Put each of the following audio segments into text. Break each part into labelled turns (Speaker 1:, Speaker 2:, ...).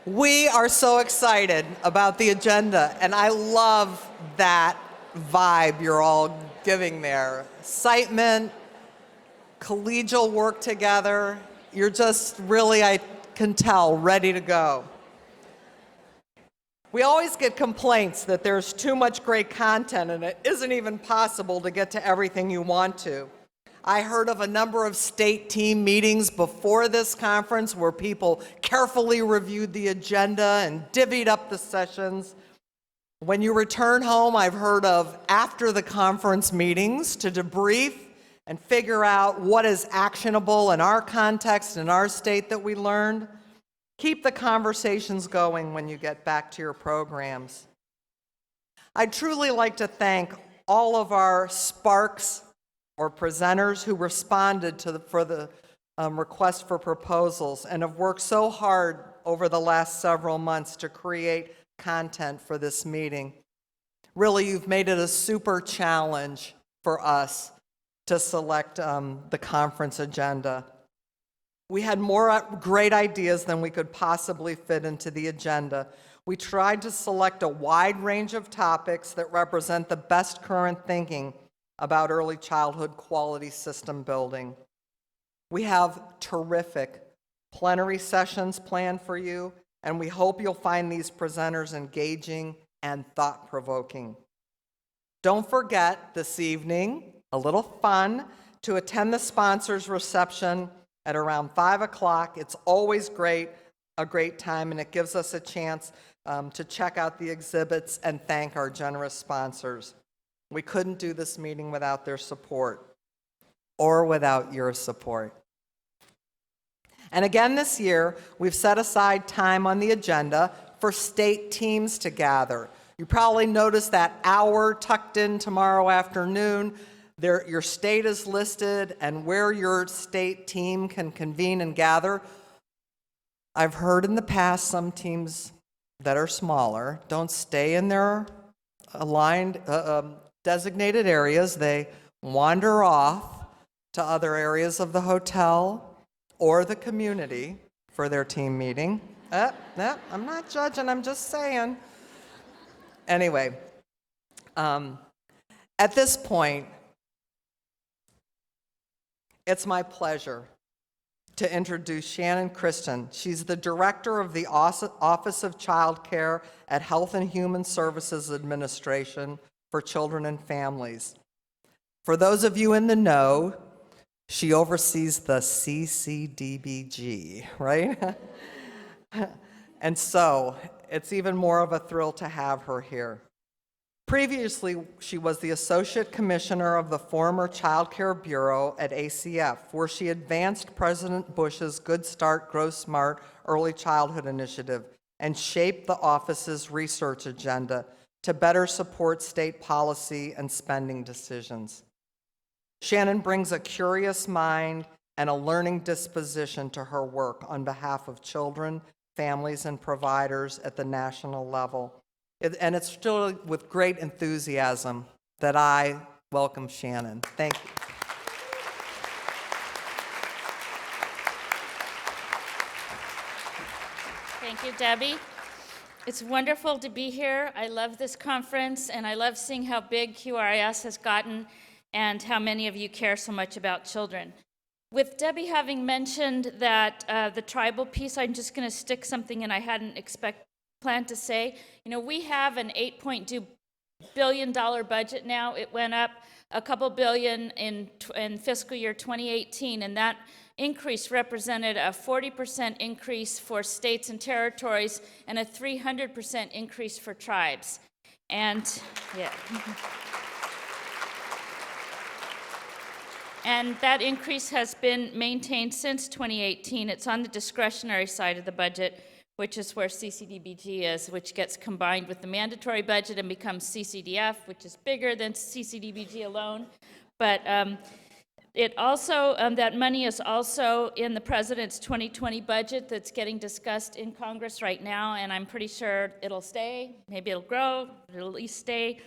Speaker 1: We are so excited about the agenda, and I love that vibe you're all giving there. Excitement, collegial work together. You're just really, I can tell, ready to go. We always get complaints that there's too much great content and it isn't even possible to get to everything you want to. I heard of a number of state team meetings before this conference where people carefully reviewed the agenda and divvied up the sessions. When you return home, I've heard of after the conference meetings to debrief and figure out what is actionable in our context, in our state that we learned. Keep the conversations going when you get back to your programs. I'd truly like to thank all of our Sparks or presenters who responded for the request for proposals and have worked so hard over the last several months to create content for this meeting. Really, you've made it a super challenge for us to select the conference agenda. We had more great ideas than we could possibly fit into the agenda. We tried to select a wide range of topics that represent the best current thinking about early childhood quality system building. We have terrific plenary sessions planned for you, and we hope you'll find these presenters engaging and thought-provoking. Don't forget this evening, a little fun, to attend the sponsors reception at around 5 o'clock. It's always a great time, and it gives us a chance to check out the exhibits and thank our generous sponsors. We couldn't do this meeting without their support or without your support. And again this year, we've set aside time on the agenda for state teams to gather. You probably noticed that hour tucked in tomorrow afternoon. Your state is listed and where your state team can convene and gather. I've heard in the past some teams that are smaller don't stay in their aligned designated areas. They wander off to other areas of the hotel or the community for their team meeting. I'm not judging, I'm just saying. Anyway, at this point, it's my pleasure to introduce Shannon Christian. She's the director of the Office of Child Care at Health and Human Services Administration for Children and Families. For those of you in the know, she oversees the CCDBG, right? And so it's even more of a thrill to have her here. Previously, she was the Associate Commissioner of the former Child Care Bureau at ACF, where she advanced President Bush's Good Start, Grow Smart Early Childhood Initiative and shaped the office's research agenda to better support state policy and spending decisions. Shannon brings a curious mind and a learning disposition to her work on behalf of children, families, and providers at the national level. And it's still with great enthusiasm that I welcome Shannon. Thank you.
Speaker 2: Thank you, Debbie. It's wonderful to be here. I love this conference, and I love seeing how big QRIS has gotten and how many of you care so much about children. With Debbie having mentioned that the tribal piece, I'm just going to stick something in I hadn't planned to say. You know, we have an $8.2 billion budget now. It went up a couple billion in fiscal year 2018, and that increase represented a 40% increase for states and territories and a 300% increase for tribes. And yeah. And that increase has been maintained since 2018. It's on the discretionary side of the budget, which is where CCDBG is, which gets combined with the mandatory budget and becomes CCDF, which is bigger than CCDBG alone. But it also, that money is also in the President's 2020 budget that's getting discussed in Congress right now, and I'm pretty sure it'll stay. Maybe it'll grow, it'll at least stay.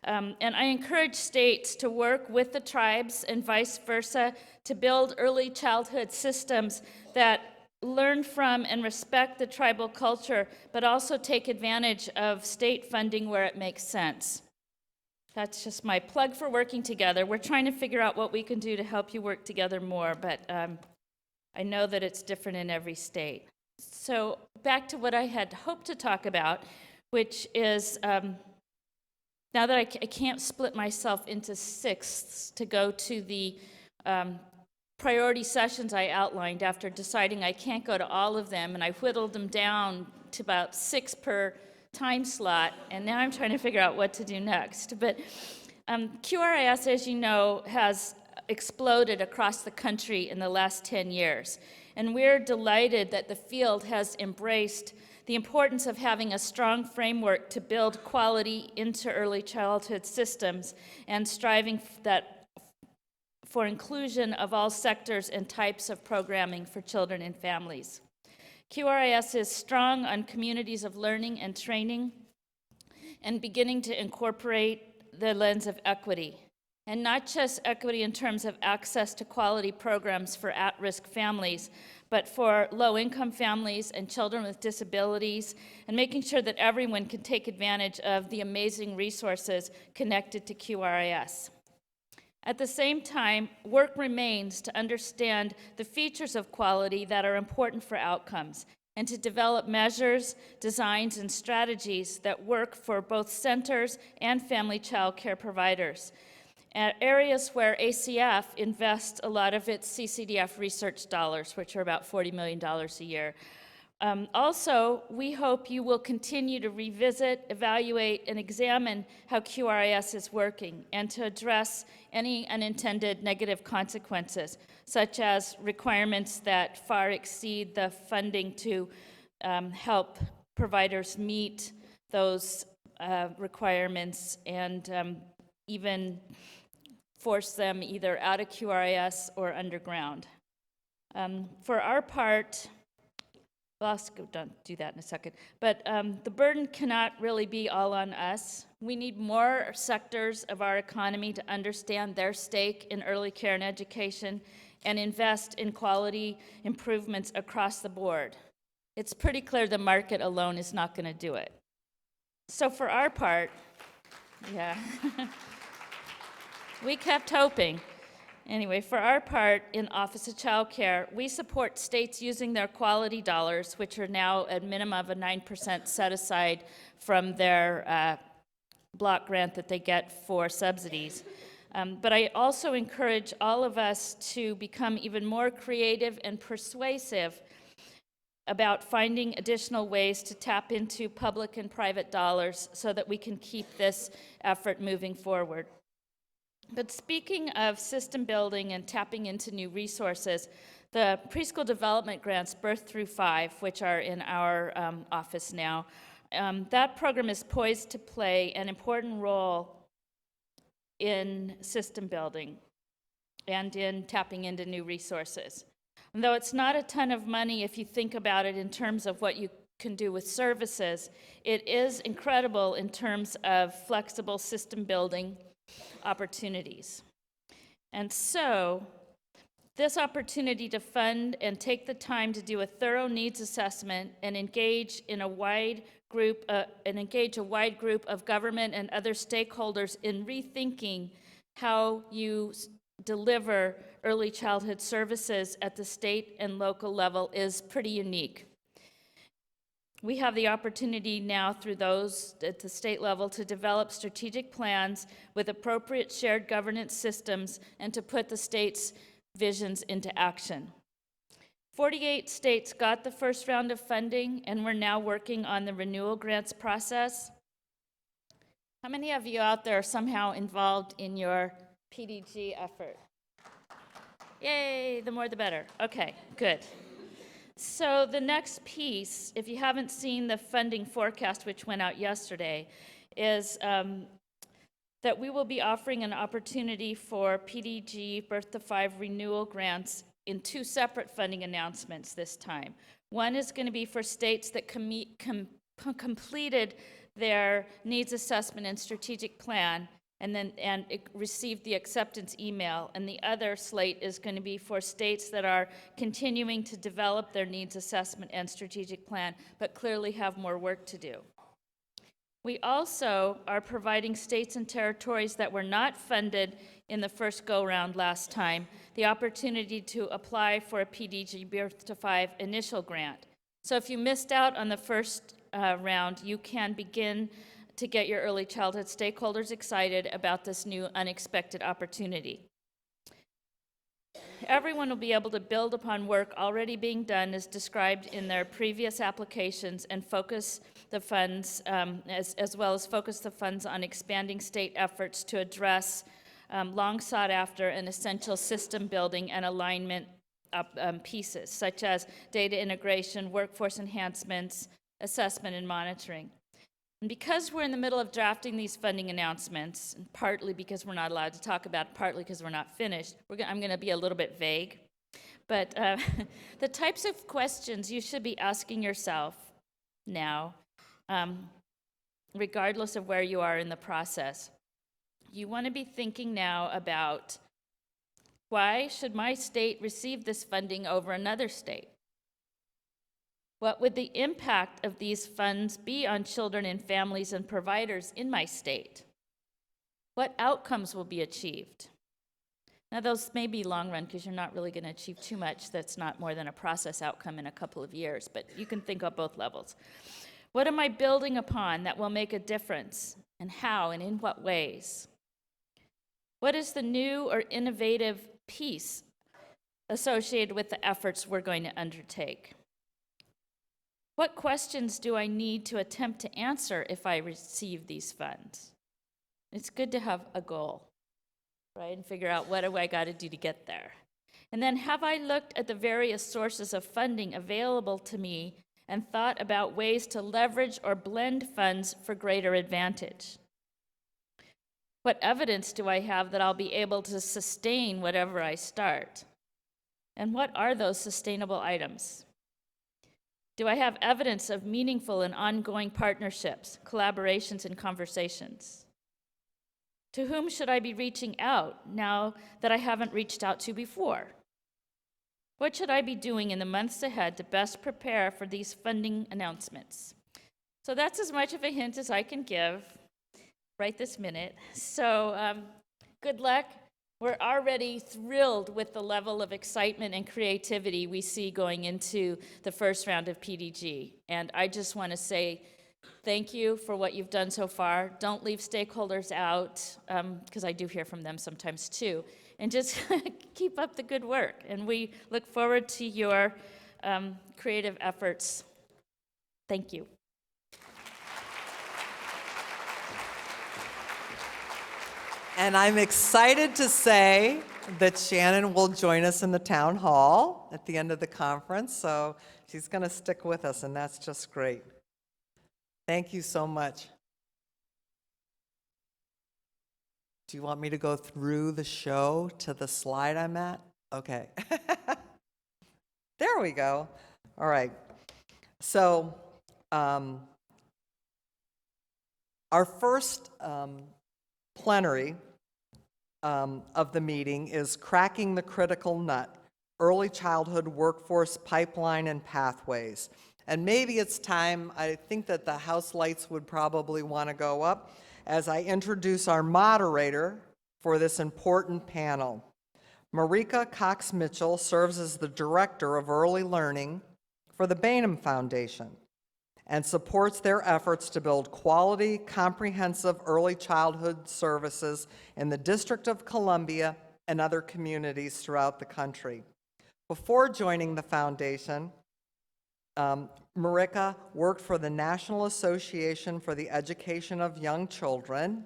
Speaker 2: And I encourage states to work with the tribes and vice versa to build early childhood systems that learn from and respect the tribal culture, but also take advantage of state funding where it makes sense. That's just my plug for working together. We're trying to figure out what we can do to help you work together more, but I know that it's different in every state. So back to what I had hoped to talk about, which is now that I can't split myself into sixths to go to the priority sessions I outlined after deciding I can't go to all of them, and I whittled them down to about 6 per time slot, and now I'm trying to figure out what to do next. But QRIS, as you know, has exploded across the country in the last 10 years, and we're delighted that the field has embraced the importance of having a strong framework to build quality into early childhood systems and striving for inclusion of all sectors and types of programming for children and families. QRIS is strong on communities of learning and training and beginning to incorporate the lens of equity. And not just equity in terms of access to quality programs for at-risk families, but for low-income families and children with disabilities, and making sure that everyone can take advantage of the amazing resources connected to QRIS. At the same time, work remains to understand the features of quality that are important for outcomes, and to develop measures, designs, and strategies that work for both centers and family child care providers. At areas where ACF invests a lot of its CCDF research dollars, which are about $40 million a year. Also, we hope you will continue to revisit, evaluate, and examine how QRIS is working, and to address any unintended negative consequences, such as requirements that far exceed the funding to help providers meet those requirements, and even force them either out of QRIS or underground. For our part, well, I'll do that in a second, but the burden cannot really be all on us. We need more sectors of our economy to understand their stake in early care and education and invest in quality improvements across the board. It's pretty clear the market alone is not going to do it. So for our part, yeah. We kept hoping. Anyway, for our part in Office of Child Care, we support states using their quality dollars, which are now at minimum of a 9% set aside from their block grant that they get for subsidies. But I also encourage all of us to become even more creative and persuasive about finding additional ways to tap into public and private dollars so that we can keep this effort moving forward. But speaking of system building and tapping into new resources, the preschool development grants, birth through 5, which are in our office now, that program is poised to play an important role in system building and in tapping into new resources. And though it's not a ton of money if you think about it in terms of what you can do with services, it is incredible in terms of flexible system building opportunities. And so this opportunity to fund and take the time to do a thorough needs assessment and engage a wide group of government and other stakeholders in rethinking how you deliver early childhood services at the state and local level is pretty unique. We have the opportunity now through those at the state level to develop strategic plans with appropriate shared governance systems and to put the state's visions into action. 48 states got the first round of funding, and we're now working on the renewal grants process. How many of you out there are somehow involved in your PDG effort? Yay, the more the better. Okay, good. So the next piece, if you haven't seen the funding forecast, which went out yesterday, is that we will be offering an opportunity for PDG birth to 5 renewal grants in 2 separate funding announcements this time. One is going to be for states that completed their needs assessment and strategic plan and it received the acceptance email. And the other slate is going to be for states that are continuing to develop their needs assessment and strategic plan, but clearly have more work to do. We also are providing states and territories that were not funded in the first go-round last time the opportunity to apply for a PDG Birth to 5 initial grant. So if you missed out on the first round, you can begin to get your early childhood stakeholders excited about this new unexpected opportunity. Everyone will be able to build upon work already being done as described in their previous applications and focus the funds, as well as focus the funds on expanding state efforts to address long sought after and essential system building and alignment pieces, such as data integration, workforce enhancements, assessment, and monitoring. And because we're in the middle of drafting these funding announcements, and partly because we're not allowed to talk about it, partly because we're not finished, I'm going to be a little bit vague. But the types of questions you should be asking yourself now, regardless of where you are in the process, you want to be thinking now about, why should my state receive this funding over another state? What would the impact of these funds be on children and families and providers in my state? What outcomes will be achieved? Now, those may be long run because you're not really going to achieve too much that's not more than a process outcome in a couple of years, but you can think of both levels. What am I building upon that will make a difference, and how and in what ways? What is the new or innovative piece associated with the efforts we're going to undertake? What questions do I need to attempt to answer if I receive these funds? It's good to have a goal, right? And figure out, what do I got to do to get there? And then, have I looked at the various sources of funding available to me and thought about ways to leverage or blend funds for greater advantage? What evidence do I have that I'll be able to sustain whatever I start? And what are those sustainable items? Do I have evidence of meaningful and ongoing partnerships, collaborations, and conversations? To whom should I be reaching out now that I haven't reached out to before? What should I be doing in the months ahead to best prepare for these funding announcements? So that's as much of a hint as I can give right this minute. So good luck. We're already thrilled with the level of excitement and creativity we see going into the first round of PDG. And I just want to say thank you for what you've done so far. Don't leave stakeholders out, because I do hear from them sometimes too. And just keep up the good work. And we look forward to your creative efforts. Thank you.
Speaker 1: And I'm excited to say that Shannon will join us in the town hall at the end of the conference. So she's going to stick with us, and that's just great. Thank you so much. Do you want me to go through the show to the slide I'm at? Okay. There we go. All right. So our first plenary of the meeting is Cracking the Critical Nut, Early Childhood Workforce Pipeline and Pathways. And maybe it's time, I think that the house lights would probably want to go up as I introduce our moderator for this important panel. Marika Cox-Mitchell serves as the Director of Early Learning for the Bainham Foundation and supports their efforts to build quality, comprehensive early childhood services in the District of Columbia and other communities throughout the country. Before joining the foundation, Marika worked for the National Association for the Education of Young Children,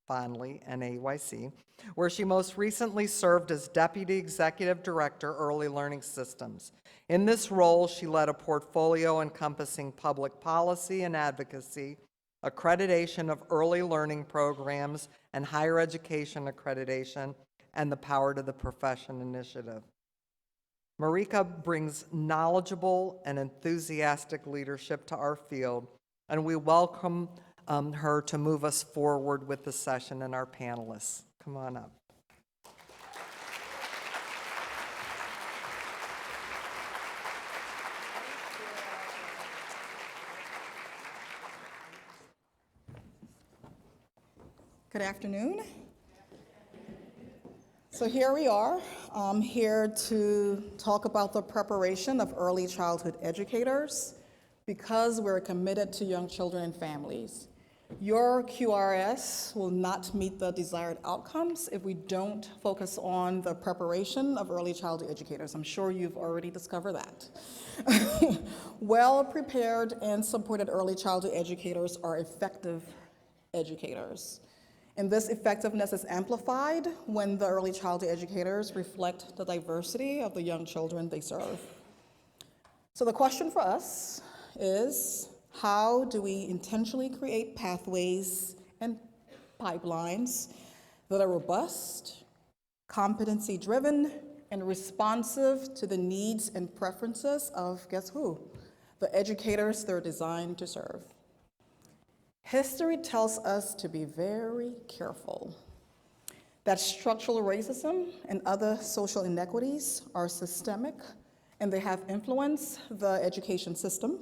Speaker 1: fondly NAYC, where she most recently served as Deputy Executive Director, Early Learning Systems. In this role, she led a portfolio encompassing public policy and advocacy, accreditation of early learning programs, and higher education accreditation, and the Power to the Profession initiative. Marika brings knowledgeable and enthusiastic leadership to our field, and we welcome her to move us forward with the session and our panelists. Come on up.
Speaker 3: Good afternoon. So here we are, here to talk about the preparation of early childhood educators because we're committed to young children and families. Your QRIS will not meet the desired outcomes if we don't focus on the preparation of early childhood educators. I'm sure you've already discovered that. Well-prepared and supported early childhood educators are effective educators. And this effectiveness is amplified when the early childhood educators reflect the diversity of the young children they serve. So the question for us is, how do we intentionally create pathways and pipelines that are robust, competency-driven, and responsive to the needs and preferences of, guess who? The educators they're designed to serve. History tells us to be very careful that structural racism and other social inequities are systemic and they have influenced the education system,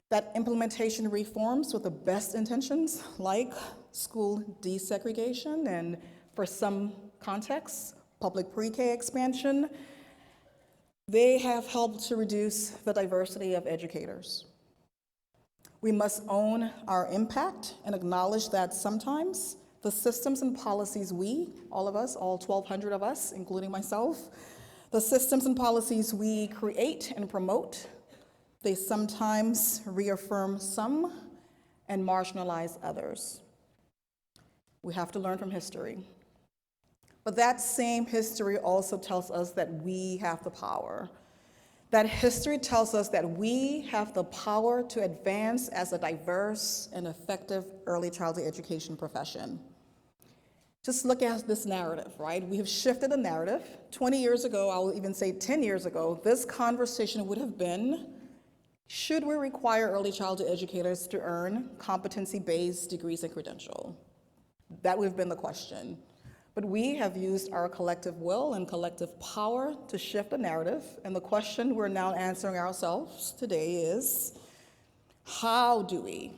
Speaker 3: that implementation reforms with the best intentions, like school desegregation and, for some contexts, public pre-K expansion, they have helped to reduce the diversity of educators. We must own our impact and acknowledge that sometimes the systems and policies all of us, all 1,200 of us, including myself, the systems and policies we create and promote, they sometimes reaffirm some and marginalize others. We have to learn from history. But that same history also tells us that we have the power. That history tells us that we have the power to advance as a diverse and effective early childhood education profession. Just look at this narrative, right? We have shifted the narrative. 20 years ago, I will even say 10 years ago, this conversation would have been, should we require early childhood educators to earn competency-based degrees and credentials? That would have been the question. But we have used our collective will and collective power to shift the narrative, and the question we're now answering ourselves today is, how do we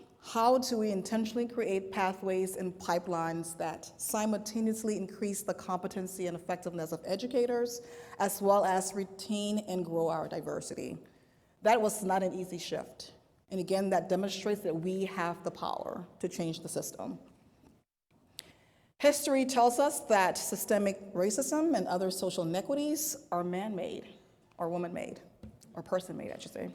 Speaker 3: intentionally create pathways and pipelines that simultaneously increase the competency and effectiveness of educators, as well as retain and grow our diversity? That was not an easy shift. And again, that demonstrates that we have the power to change the system. History tells us that systemic racism and other social inequities are man-made, or woman-made, or person-made, I should say.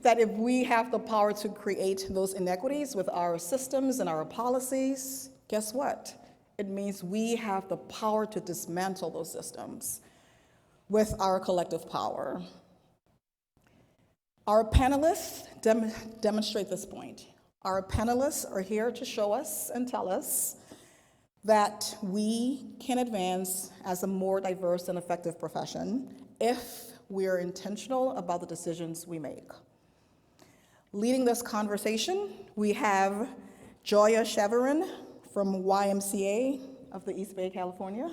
Speaker 3: That if we have the power to create those inequities with our systems and our policies, guess what? It means we have the power to dismantle those systems with our collective power. Our panelists demonstrate this point. Our panelists are here to show us and tell us that we can advance as a more diverse and effective profession if we are intentional about the decisions we make. Leading this conversation, we have Joya Cheverin from YMCA of the East Bay, California.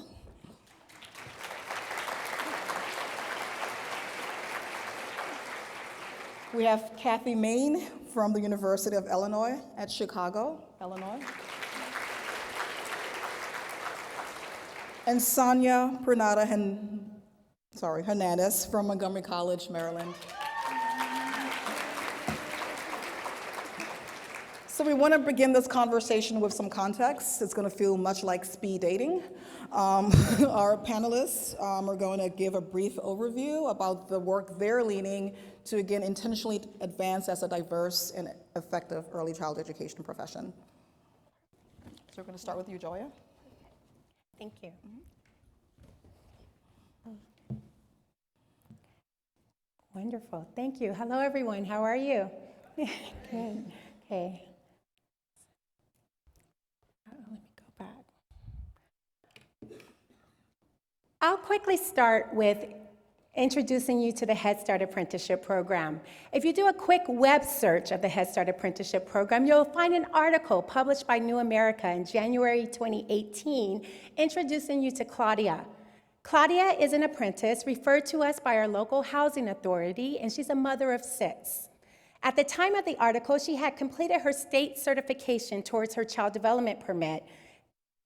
Speaker 3: We have Kathy Main from the University of Illinois at Chicago, Illinois. And Sonia Pernada Hernandez from Montgomery College, Maryland. So we want to begin this conversation with some context. It's going to feel much like speed dating. Our panelists are going to give a brief overview about the work they're leading to, again, intentionally advance as a diverse and effective early childhood education profession. So we're going to start with you, Joya.
Speaker 4: Thank you. Wonderful, thank you. Hello, everyone, how are you? Good, okay. Let me go back. I'll quickly start with introducing you to the Head Start Apprenticeship Program. If you do a quick web search of the Head Start Apprenticeship Program, you'll find an article published by New America in January 2018 introducing you to Claudia. Claudia is an apprentice referred to us by our local housing authority, and she's a mother of 6. At the time of the article, she had completed her state certification towards her child development permit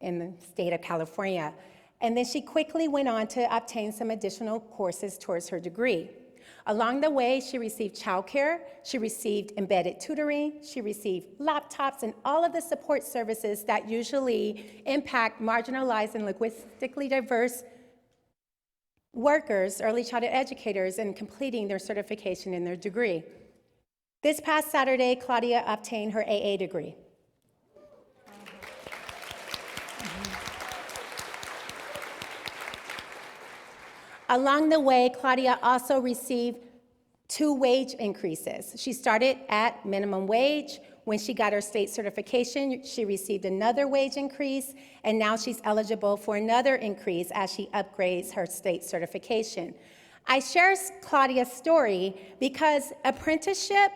Speaker 4: in the state of California. And then she quickly went on to obtain some additional courses towards her degree. Along the way, she received childcare, she received embedded tutoring, she received laptops, and all of the support services that usually impact marginalized and linguistically diverse workers, early childhood educators, in completing their certification and their degree. This past Saturday, Claudia obtained her AA degree. Along the way, Claudia also received 2 wage increases. She started at minimum wage. When she got her state certification, she received another wage increase, and now she's eligible for another increase as she upgrades her state certification. I share Claudia's story because apprenticeship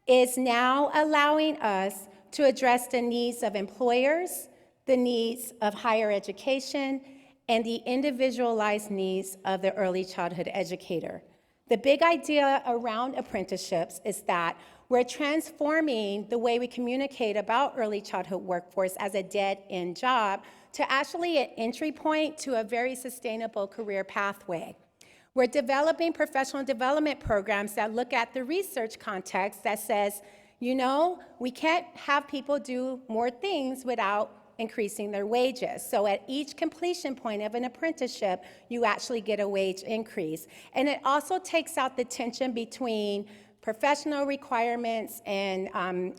Speaker 4: is now allowing us to address the needs of employers, the needs of higher education, and the individualized needs of the early childhood educator. The big idea around apprenticeships is that we're transforming the way we communicate about early childhood workforce as a dead-end job to actually an entry point to a very sustainable career pathway. We're developing professional development programs that look at the research context that says, you know, we can't have people do more things without increasing their wages. So at each completion point of an apprenticeship, you actually get a wage increase. And it also takes out the tension between professional requirements and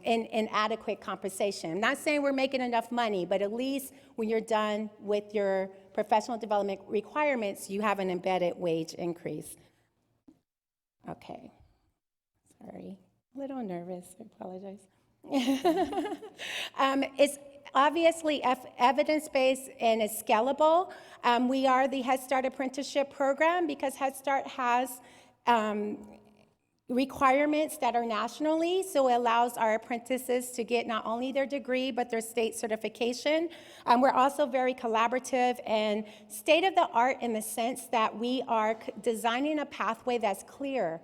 Speaker 4: inadequate compensation. I'm not saying we're making enough money, but at least when you're done with your professional development requirements, you have an embedded wage increase. Okay, sorry, a little nervous, I apologize. It's obviously evidence-based and it's scalable. We are the Head Start Apprenticeship Program because Head Start has requirements that are nationally, so it allows our apprentices to get not only their degree, but their state certification. We're also very collaborative and state-of-the-art in the sense that we are designing a pathway that's clearer.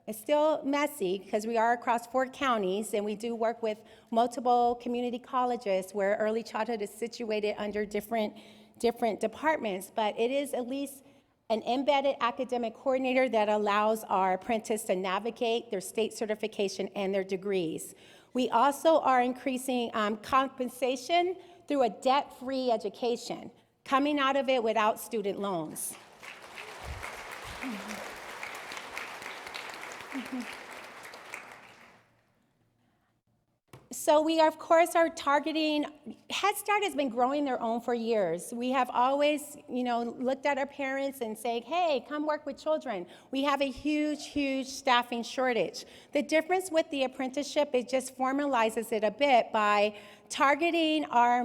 Speaker 4: It's still messy because we are across 4 counties and we do work with multiple community colleges where early childhood is situated under different departments, but it is at least an embedded academic coordinator that allows our apprentice to navigate their state certification and their degrees. We also are increasing compensation through a debt-free education, coming out of it without student loans. So we, of course, are targeting, Head Start has been growing their own for years. We have always, looked at our parents and said, hey, come work with children. We have a huge staffing shortage. The difference with the apprenticeship, it just formalizes it a bit by targeting our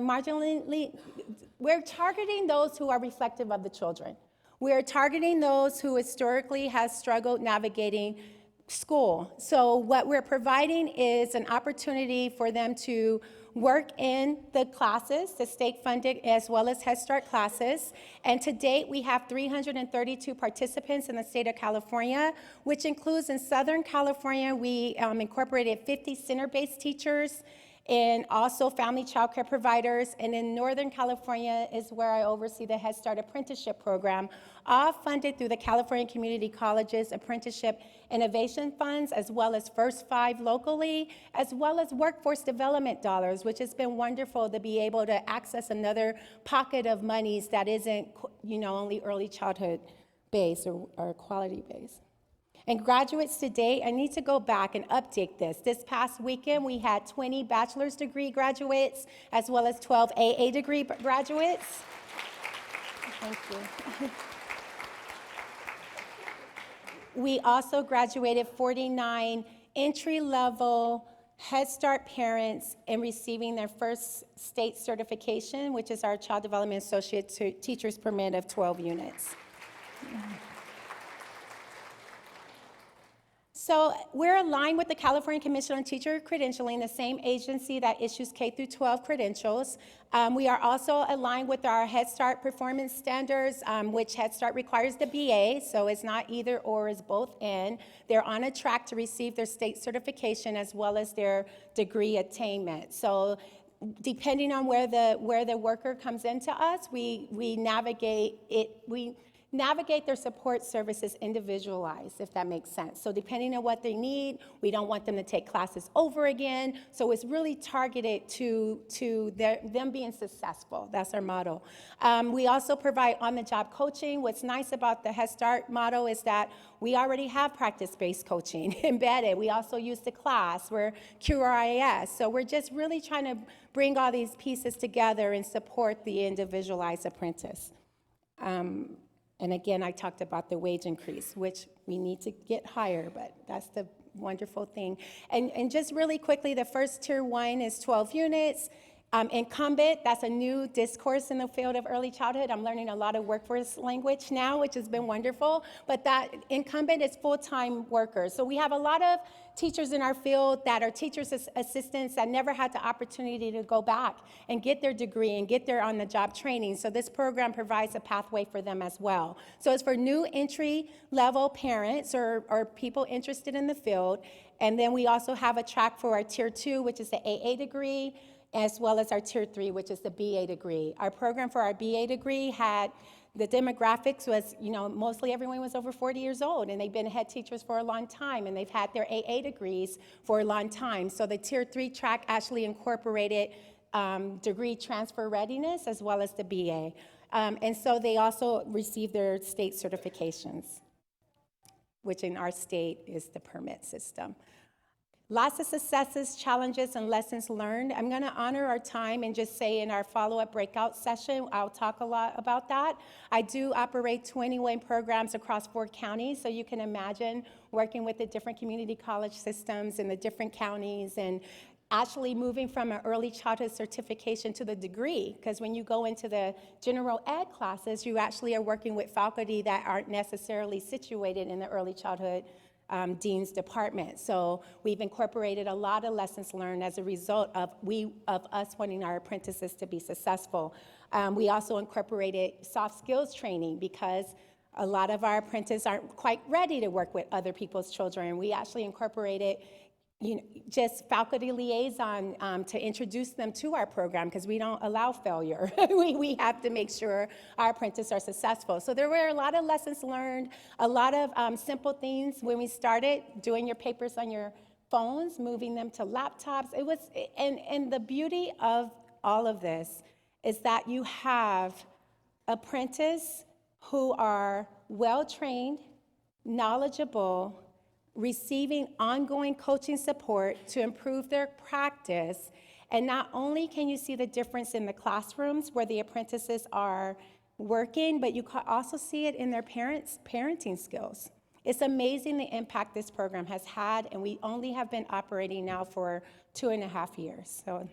Speaker 4: we're targeting those who are reflective of the children. We're targeting those who historically have struggled navigating school. So what we're providing is an opportunity for them to work in the classes, the state-funded as well as Head Start classes. And to date, we have 332 participants in the state of California, which includes in Southern California, we incorporated 50 center-based teachers and also family child care providers. And in Northern California is where I oversee the Head Start Apprenticeship Program, all funded through the California Community College's Apprenticeship Innovation Funds, as well as First 5 locally, as well as workforce development dollars, which has been wonderful to be able to access another pocket of monies that isn't, only early childhood based or quality based. And graduates to date, I need to go back and update this. This past weekend, we had 20 bachelor's degree graduates, as well as 12 AA degree graduates. Thank you. We also graduated 49 entry-level Head Start parents in receiving their first state certification, which is our Child Development Associate Teacher's Permit of 12 units. So we're aligned with the California Commission on Teacher Credentialing, the same agency that issues K through 12 credentials. We are also aligned with our Head Start performance standards, which Head Start requires the BA, so it's not either or, it's both and. They're on a track to receive their state certification as well as their degree attainment. So depending on where the worker comes into us, we navigate their support services individualized, if that makes sense. So depending on what they need, we don't want them to take classes over again. So it's really targeted to them being successful. That's our motto. We also provide on-the-job coaching. What's nice about the Head Start motto is that we already have practice-based coaching embedded. We also use the class. We're QRIS. So we're just really trying to bring all these pieces together and support the individualized apprentice. And again, I talked about the wage increase, which we need to get higher, but that's the wonderful thing. And just really quickly, the first tier 1 is 12 units. Incumbent, that's a new discourse in the field of early childhood. I'm learning a lot of workforce language now, which has been wonderful. But that incumbent is full-time workers. So we have a lot of teachers in our field that are teachers' assistants that never had the opportunity to go back and get their degree and get their on-the-job training. So this program provides a pathway for them as well. So it's for new entry-level parents or people interested in the field. And then we also have a track for our tier 2, which is the AA degree, as well as our tier 3, which is the BA degree. Our program for our BA degree had, the demographics was, mostly everyone was over 40 years old, and they've been head teachers for a long time, and they've had their AA degrees for a long time. So the tier 3 track actually incorporated degree transfer readiness as well as the BA. And so they also received their state certifications, which in our state is the permit system. Lots of successes, challenges, and lessons learned. I'm going to honor our time and just say in our follow-up breakout session, I'll talk a lot about that. I do operate 21 programs across 4 counties, so you can imagine working with the different community college systems in the different counties and actually moving from an early childhood certification to the degree, because when you go into the general ed classes, you actually are working with faculty that aren't necessarily situated in the early childhood Dean's department. So we've incorporated a lot of lessons learned as a result of us wanting our apprentices to be successful. We also incorporated soft skills training because a lot of our apprentices aren't quite ready to work with other people's children. We actually incorporated just faculty liaison to introduce them to our program because we don't allow failure. we have to make sure our apprentices are successful. So there were a lot of lessons learned, a lot of simple things when we started doing your papers on your phones, moving them to laptops. It was, and the beauty of all of this is that you have apprentices who are well-trained, knowledgeable, receiving ongoing coaching support to improve their practice. And not only can you see the difference in the classrooms where the apprentices are working, but you can also see it in their parenting skills. It's amazing the impact this program has had, and we only have been operating now for 2.5 years. So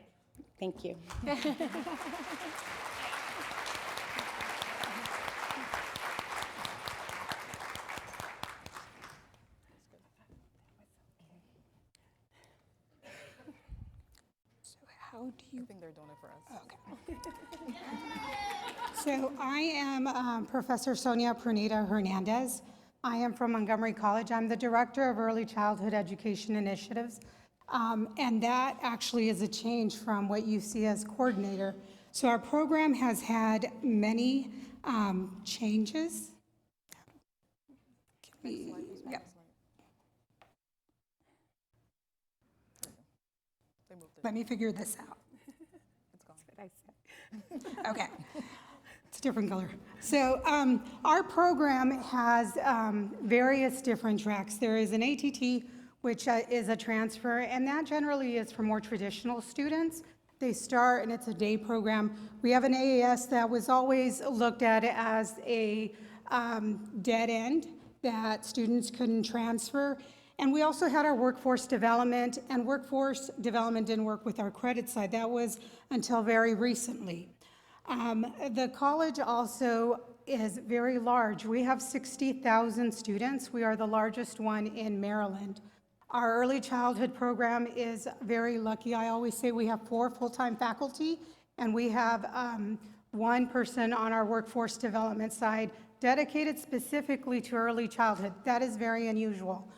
Speaker 4: thank you.
Speaker 5: How do you?
Speaker 3: I think they're doing it for us.
Speaker 5: Okay. So I am Professor Sonia Pernita Hernandez. I am from Montgomery College. I'm the Director of Early Childhood Education Initiatives. And that actually is a change from what you see as coordinator. So our program has had many changes. Yep. Let me figure this out.
Speaker 3: It's gone.
Speaker 5: That's what I said. Okay. It's a different color. So our program has various different tracks. There is an ATT, which is a transfer, and that generally is for more traditional students. They start, and it's a day program. We have an AAS that was always looked at as a dead end, that students couldn't transfer. And we also had our workforce development, and workforce development didn't work with our credit side. That was until very recently. The college also is very large. We have 60,000 students. We are the largest one in Maryland. Our early childhood program is very lucky. I always say we have 4 full-time faculty, and we have 1 person on our workforce development side dedicated specifically to early childhood. That is very unusual.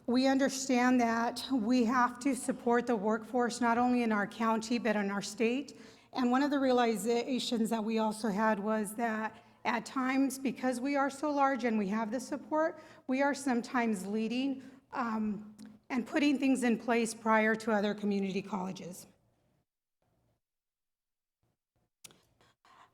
Speaker 5: We understand that we have to support the workforce not only in our county but in our state. And one of the realizations that we also had was that at times, because we are so large and we have the support, we are sometimes leading and putting things in place prior to other community colleges.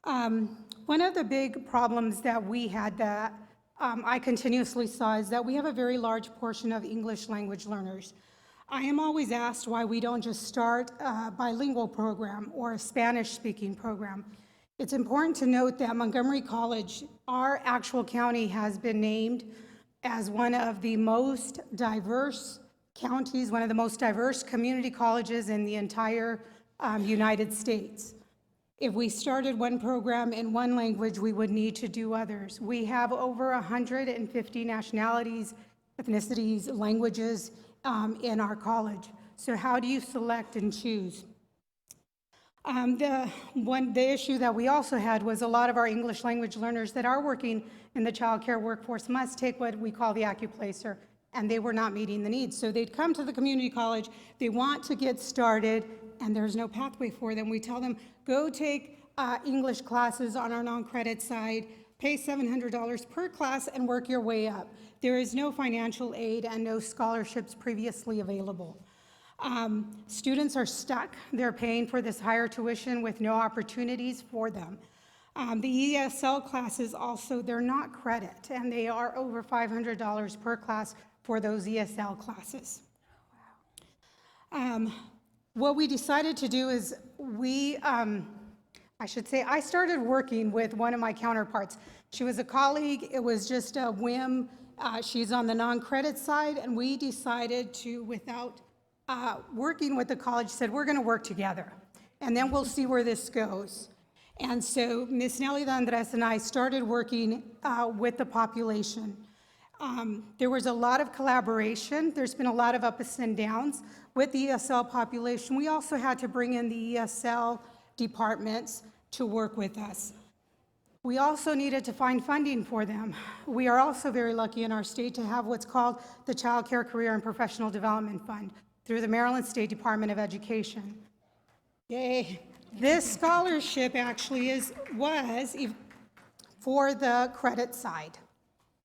Speaker 5: One of the big problems that we had that I continuously saw is that we have a very large portion of English language learners. I am always asked why we don't just start a bilingual program or a Spanish-speaking program. It's important to note that Montgomery College, our actual county, has been named as one of the most diverse counties, one of the most diverse community colleges in the entire United States. If we started one program in one language, we would need to do others. We have over 150 nationalities, ethnicities, languages in our college. So how do you select and choose? The issue that we also had was a lot of our English language learners that are working in the child care workforce must take what we call the AccuPlacer, and they were not meeting the needs. So they'd come to the community college, they want to get started, and there's no pathway for them. We tell them, go take English classes on our non-credit side, pay $700 per class, and work your way up. There is no financial aid and no scholarships previously available. Students are stuck. They're paying for this higher tuition with no opportunities for them. The ESL classes also, they're not credit, and they are over $500 per class for those ESL classes. What we decided to do is I started working with one of my counterparts. She was a colleague. It was just a whim. She's on the non-credit side, and we decided to, without working with the college, said we're going to work together, and then we'll see where this goes. And so Ms. Nelly Andres and I started working with the population. There was a lot of collaboration. There's been a lot of ups and downs with the ESL population. We also had to bring in the ESL departments to work with us. We also needed to find funding for them. We are also very lucky in our state to have what's called the Child Care Career and Professional Development Fund through the Maryland State Department of Education. Yay. This scholarship actually was for the credit side.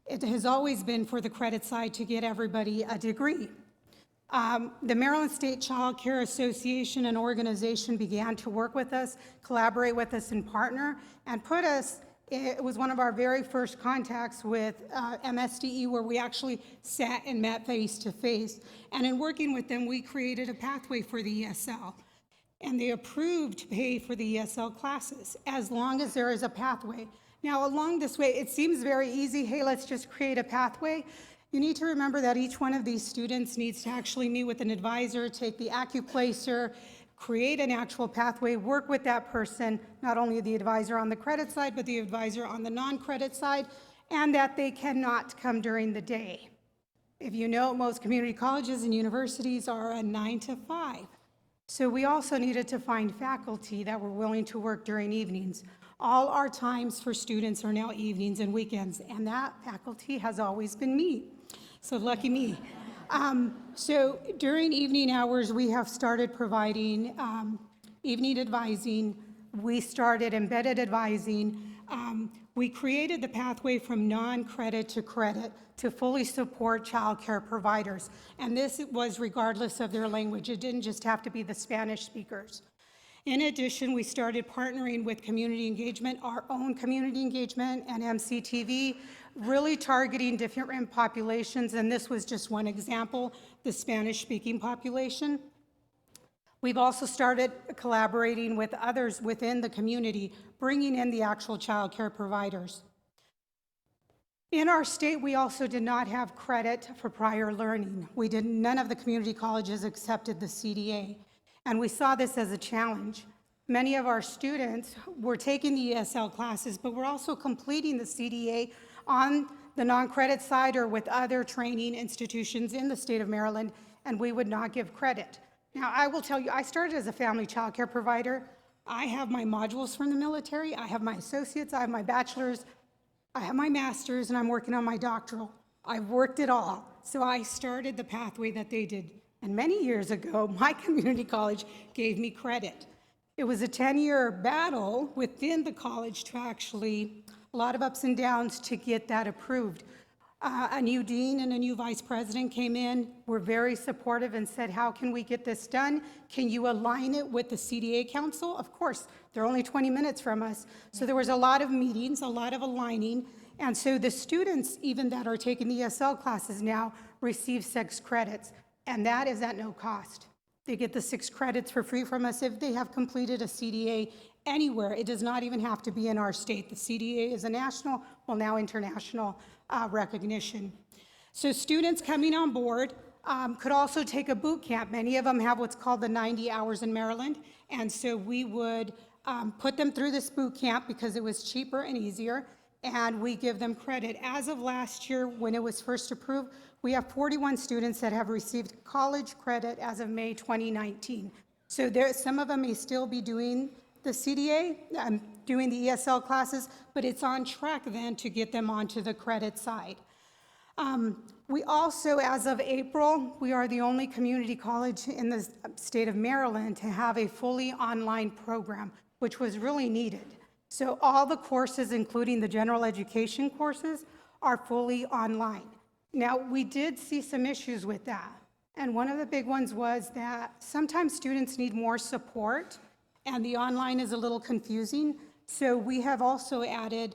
Speaker 5: It has always been for the credit side to get everybody a degree. The Maryland State Child Care Association and organization began to work with us, collaborate with us, and partner, and put us, it was one of our very first contacts with MSDE, where we actually sat and met face to face. And in working with them, we created a pathway for the ESL. And they approved to pay for the ESL classes as long as there is a pathway. Now, along this way, it seems very easy. Hey, let's just create a pathway. You need to remember that each one of these students needs to actually meet with an advisor, take the AccuPlacer, create an actual pathway, work with that person, not only the advisor on the credit side, but the advisor on the non-credit side, and that they cannot come during the day. If you know, most community colleges and universities are a 9 to 5. So we also needed to find faculty that were willing to work during evenings. All our times for students are now evenings and weekends, and that faculty has always been me. So lucky me. So during evening hours, we have started providing evening advising. We started embedded advising. We created the pathway from non-credit to credit to fully support child care providers. And this was regardless of their language. It didn't just have to be the Spanish speakers. In addition, we started partnering with community engagement, our own community engagement and MCTV, really targeting different populations, and this was just one example, the Spanish-speaking population. We've also started collaborating with others within the community, bringing in the actual child care providers. In our state, we also did not have credit for prior learning. None of the community colleges accepted the CDA, and we saw this as a challenge. many of our students were taking the ESL classes, but we're also completing the CDA on the non-credit side or with other training institutions in the state of Maryland, and we would not give credit. Now, I will tell you, I started as a family child care provider. I have my modules from the military, I have my associates, I have my bachelor's, I have my master's, and I'm working on my doctoral. I've worked it all. So I started the pathway that they did. And many years ago, my community college gave me credit. It was a 10-year battle within the college to actually, a lot of ups and downs to get that approved. A new dean and a new vice president came in, were very supportive and said, how can we get this done? Can you align it with the CDA Council? Of course, they're only 20 minutes from us. So there was a lot of meetings, a lot of aligning. And so the students, even that are taking the ESL classes now, receive 6 credits. And that is at no cost. They get the 6 credits for free from us if they have completed a CDA anywhere. It does not even have to be in our state. The CDA is a national, well, now international recognition. So students coming on board could also take a boot camp. Many of them have what's called the 90 hours in Maryland. And so we would put them through this boot camp because it was cheaper and easier. And we give them credit. As of last year, when it was first approved, we have 41 students that have received college credit as of May 2019. So some of them may still be doing the CDA, doing the ESL classes, but it's on track then to get them onto the credit side. We also, as of April, we are the only community college in the state of Maryland to have a fully online program, which was really needed. So all the courses, including the general education courses, are fully online. Now, we did see some issues with that. And one of the big ones was that sometimes students need more support, and the online is a little confusing. So we have also added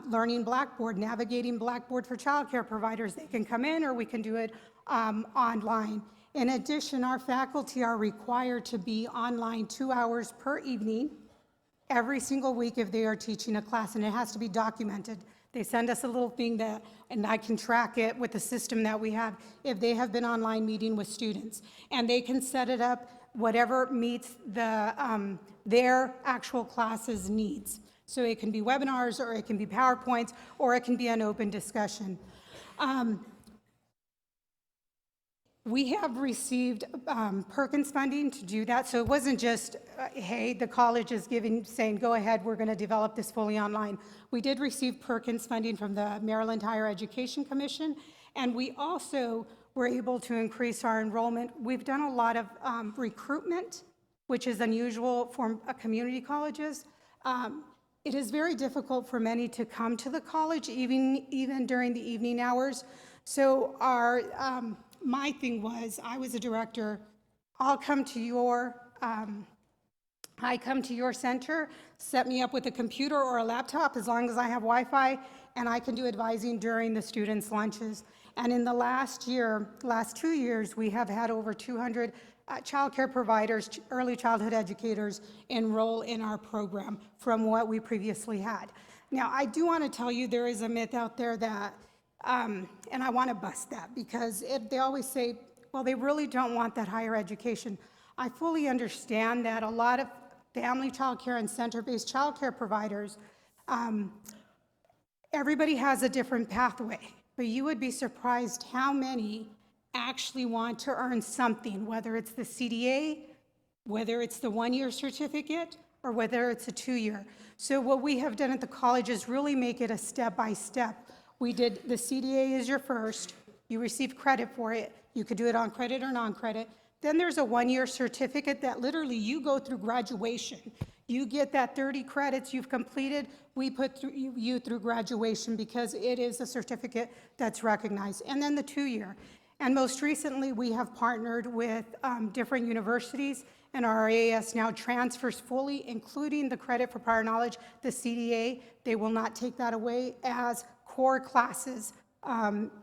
Speaker 5: learning Blackboard, navigating Blackboard for childcare providers. They can come in, or we can do it online. In addition, our faculty are required to be online 2 hours per evening every single week if they are teaching a class, and it has to be documented. They send us a little thing that, and I can track it with the system that we have if they have been online meeting with students. And they can set it up whatever meets the, their actual class's needs. So it can be webinars, or it can be PowerPoints, or it can be an open discussion. We have received Perkins funding to do that, so it wasn't just, hey, the college is saying, go ahead, we're going to develop this fully online. We did receive Perkins funding from the Maryland Higher Education Commission, and we also were able to increase our enrollment. We've done a lot of recruitment, which is unusual for community colleges. It is very difficult for many to come to the college, even during the evening hours. So our my thing was, I was a director, I come to your center, set me up with a computer or a laptop as long as I have Wi-Fi, and I can do advising during the students' lunches. And in the last 2 years, we have had over 200 childcare providers, early childhood educators enroll in our program from what we previously had. Now, I do want to tell you there is a myth out there that and I want to bust that, because they always say, well, they really don't want that higher education. I fully understand that a lot of family childcare and center-based childcare providers, everybody has a different pathway, but you would be surprised how many actually want to earn something, whether it's the CDA, whether it's the 1-year certificate, or whether it's a 2-year. So what we have done at the college is really make it a step-by-step. We did the CDA is your first, you receive credit for it, you could do it on credit or non-credit. Then there's a 1-year certificate that literally you go through graduation. You get that 30 credits you've completed, we put you through graduation because it is a certificate that's recognized. And then the 2-year. And most recently, we have partnered with different universities, and our AAS now transfers fully, including the credit for prior knowledge, the CDA. They will not take that away as core classes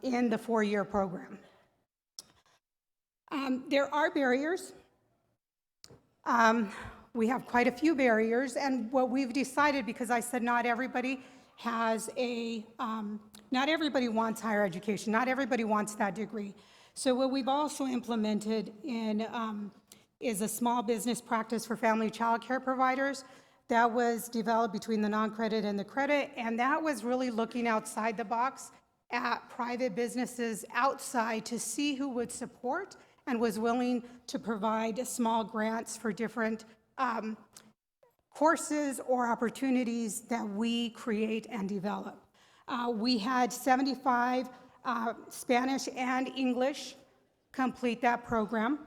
Speaker 5: in the 4-year program. There are barriers. We have quite a few barriers, and what we've decided, because I said not everybody has not everybody wants higher education, not everybody wants that degree. So what we've also implemented in is a small business practice for family child care providers that was developed between the non-credit and the credit, and that was really looking outside the box at private businesses outside to see who would support and was willing to provide small grants for different courses or opportunities that we create and develop. We had 75 Spanish and English complete that program.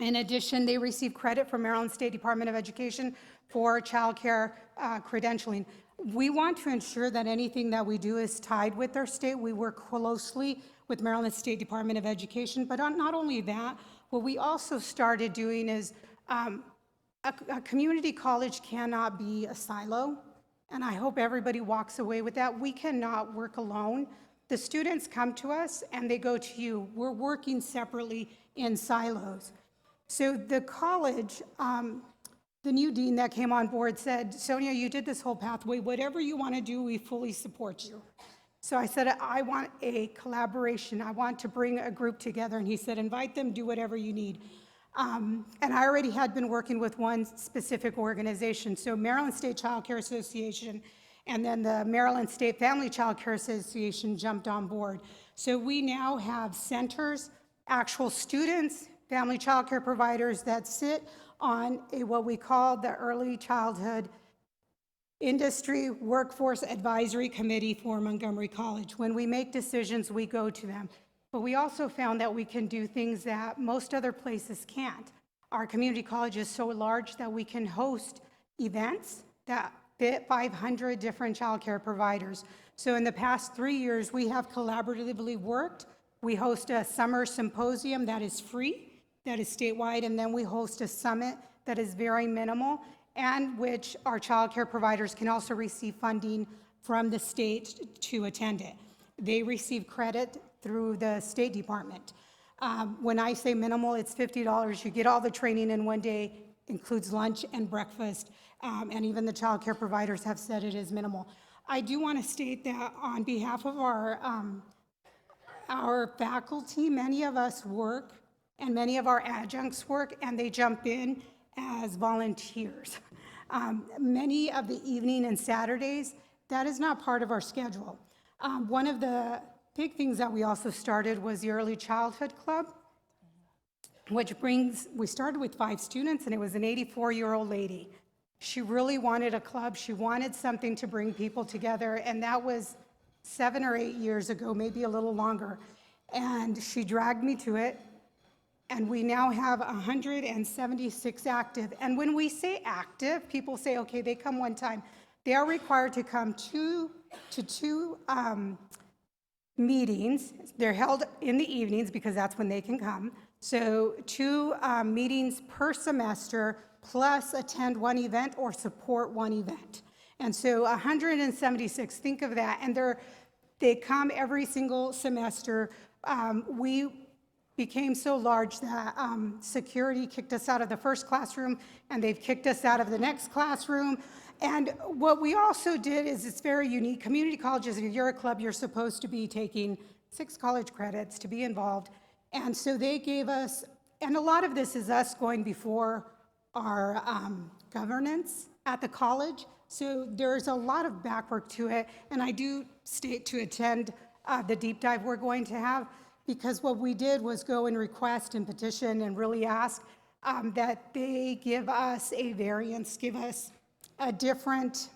Speaker 5: In addition, they received credit from Maryland State Department of Education for childcare credentialing. We want to ensure that anything that we do is tied with our state. We work closely with Maryland State Department of Education, but not only that, what we also started doing is a community college cannot be a silo, and I hope everybody walks away with that. We cannot work alone. The students come to us and they go to you. We're working separately in silos. So the college, the new dean that came on board said, Sonia, you did this whole pathway. Whatever you want to do, we fully support you. So I said, I want a collaboration. I want to bring a group together. And he said, invite them, do whatever you need. And I already had been working with one specific organization. So Maryland State Child Care Association and then the Maryland State Family Child Care Association jumped on board. So we now have centers, actual students, family child care providers that sit on what we call the Early Childhood Industry Workforce Advisory Committee for Montgomery College. When we make decisions, we go to them. But we also found that we can do things that most other places can't. Our community college is so large that we can host events that fit 500 different child care providers. So in the past 3 years, we have collaboratively worked. We host a summer symposium that is free, that is statewide, and then we host a summit that is very minimal, and which our child care providers can also receive funding from the state to attend it. They receive credit through the State Department. When I say minimal, it's $50. You get all the training in one day, includes lunch and breakfast, and even the child care providers have said it is minimal. I do want to state that on behalf of our faculty, many of us work, and many of our adjuncts work, and they jump in as volunteers. Many of the evening and Saturdays, that is not part of our schedule. One of the big things that we also started was the Early Childhood Club, we started with 5 students, and it was an 84-year-old lady. She really wanted a club. She wanted something to bring people together, and that was 7 or 8 years ago, maybe a little longer. And she dragged me to it, and we now have 176 active. And when we say active, people say, okay, they come one time. They are required to come to two meetings. They're held in the evenings because that's when they can come. So 2 meetings per semester, plus attend one event or support one event. And so 176, think of that. And they come every single semester. We became so large that security kicked us out of the first classroom, and they've kicked us out of the next classroom. And what we also did is, it's very unique. Community colleges, if you're a club, you're supposed to be taking 6 college credits to be involved. And so they gave us, and a lot of this is us going before our governance at the college. So there's a lot of back work to it. And I do state to attend the deep dive we're going to have, because what we did was go and request and petition and really ask that they give us a variance, give us a different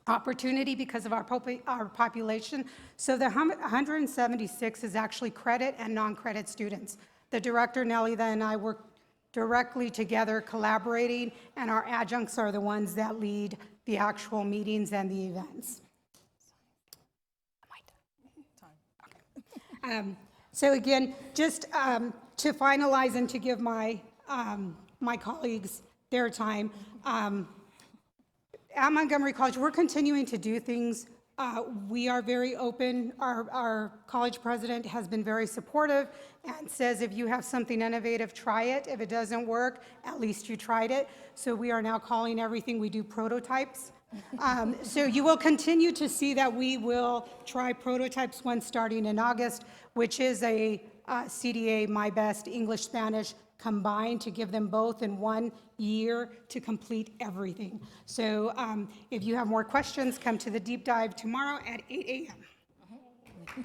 Speaker 5: opportunity because of our population. So the 176 is actually credit and non-credit students. The director, Nelly, and I work directly together, collaborating, and our adjuncts are the ones that lead the actual meetings and the events. So again, just to finalize and to give my colleagues their time, at Montgomery College, we're continuing to do things. We are very open. Our college president has been very supportive and says, if you have something innovative, try it. If it doesn't work, at least you tried it. So we are now calling everything we do prototypes. So you will continue to see that we will try prototypes, one starting in August, which is a CDA My Best English Spanish combined to give them both in 1 year to complete everything. So if you have more questions, come to the deep dive tomorrow at 8 a.m.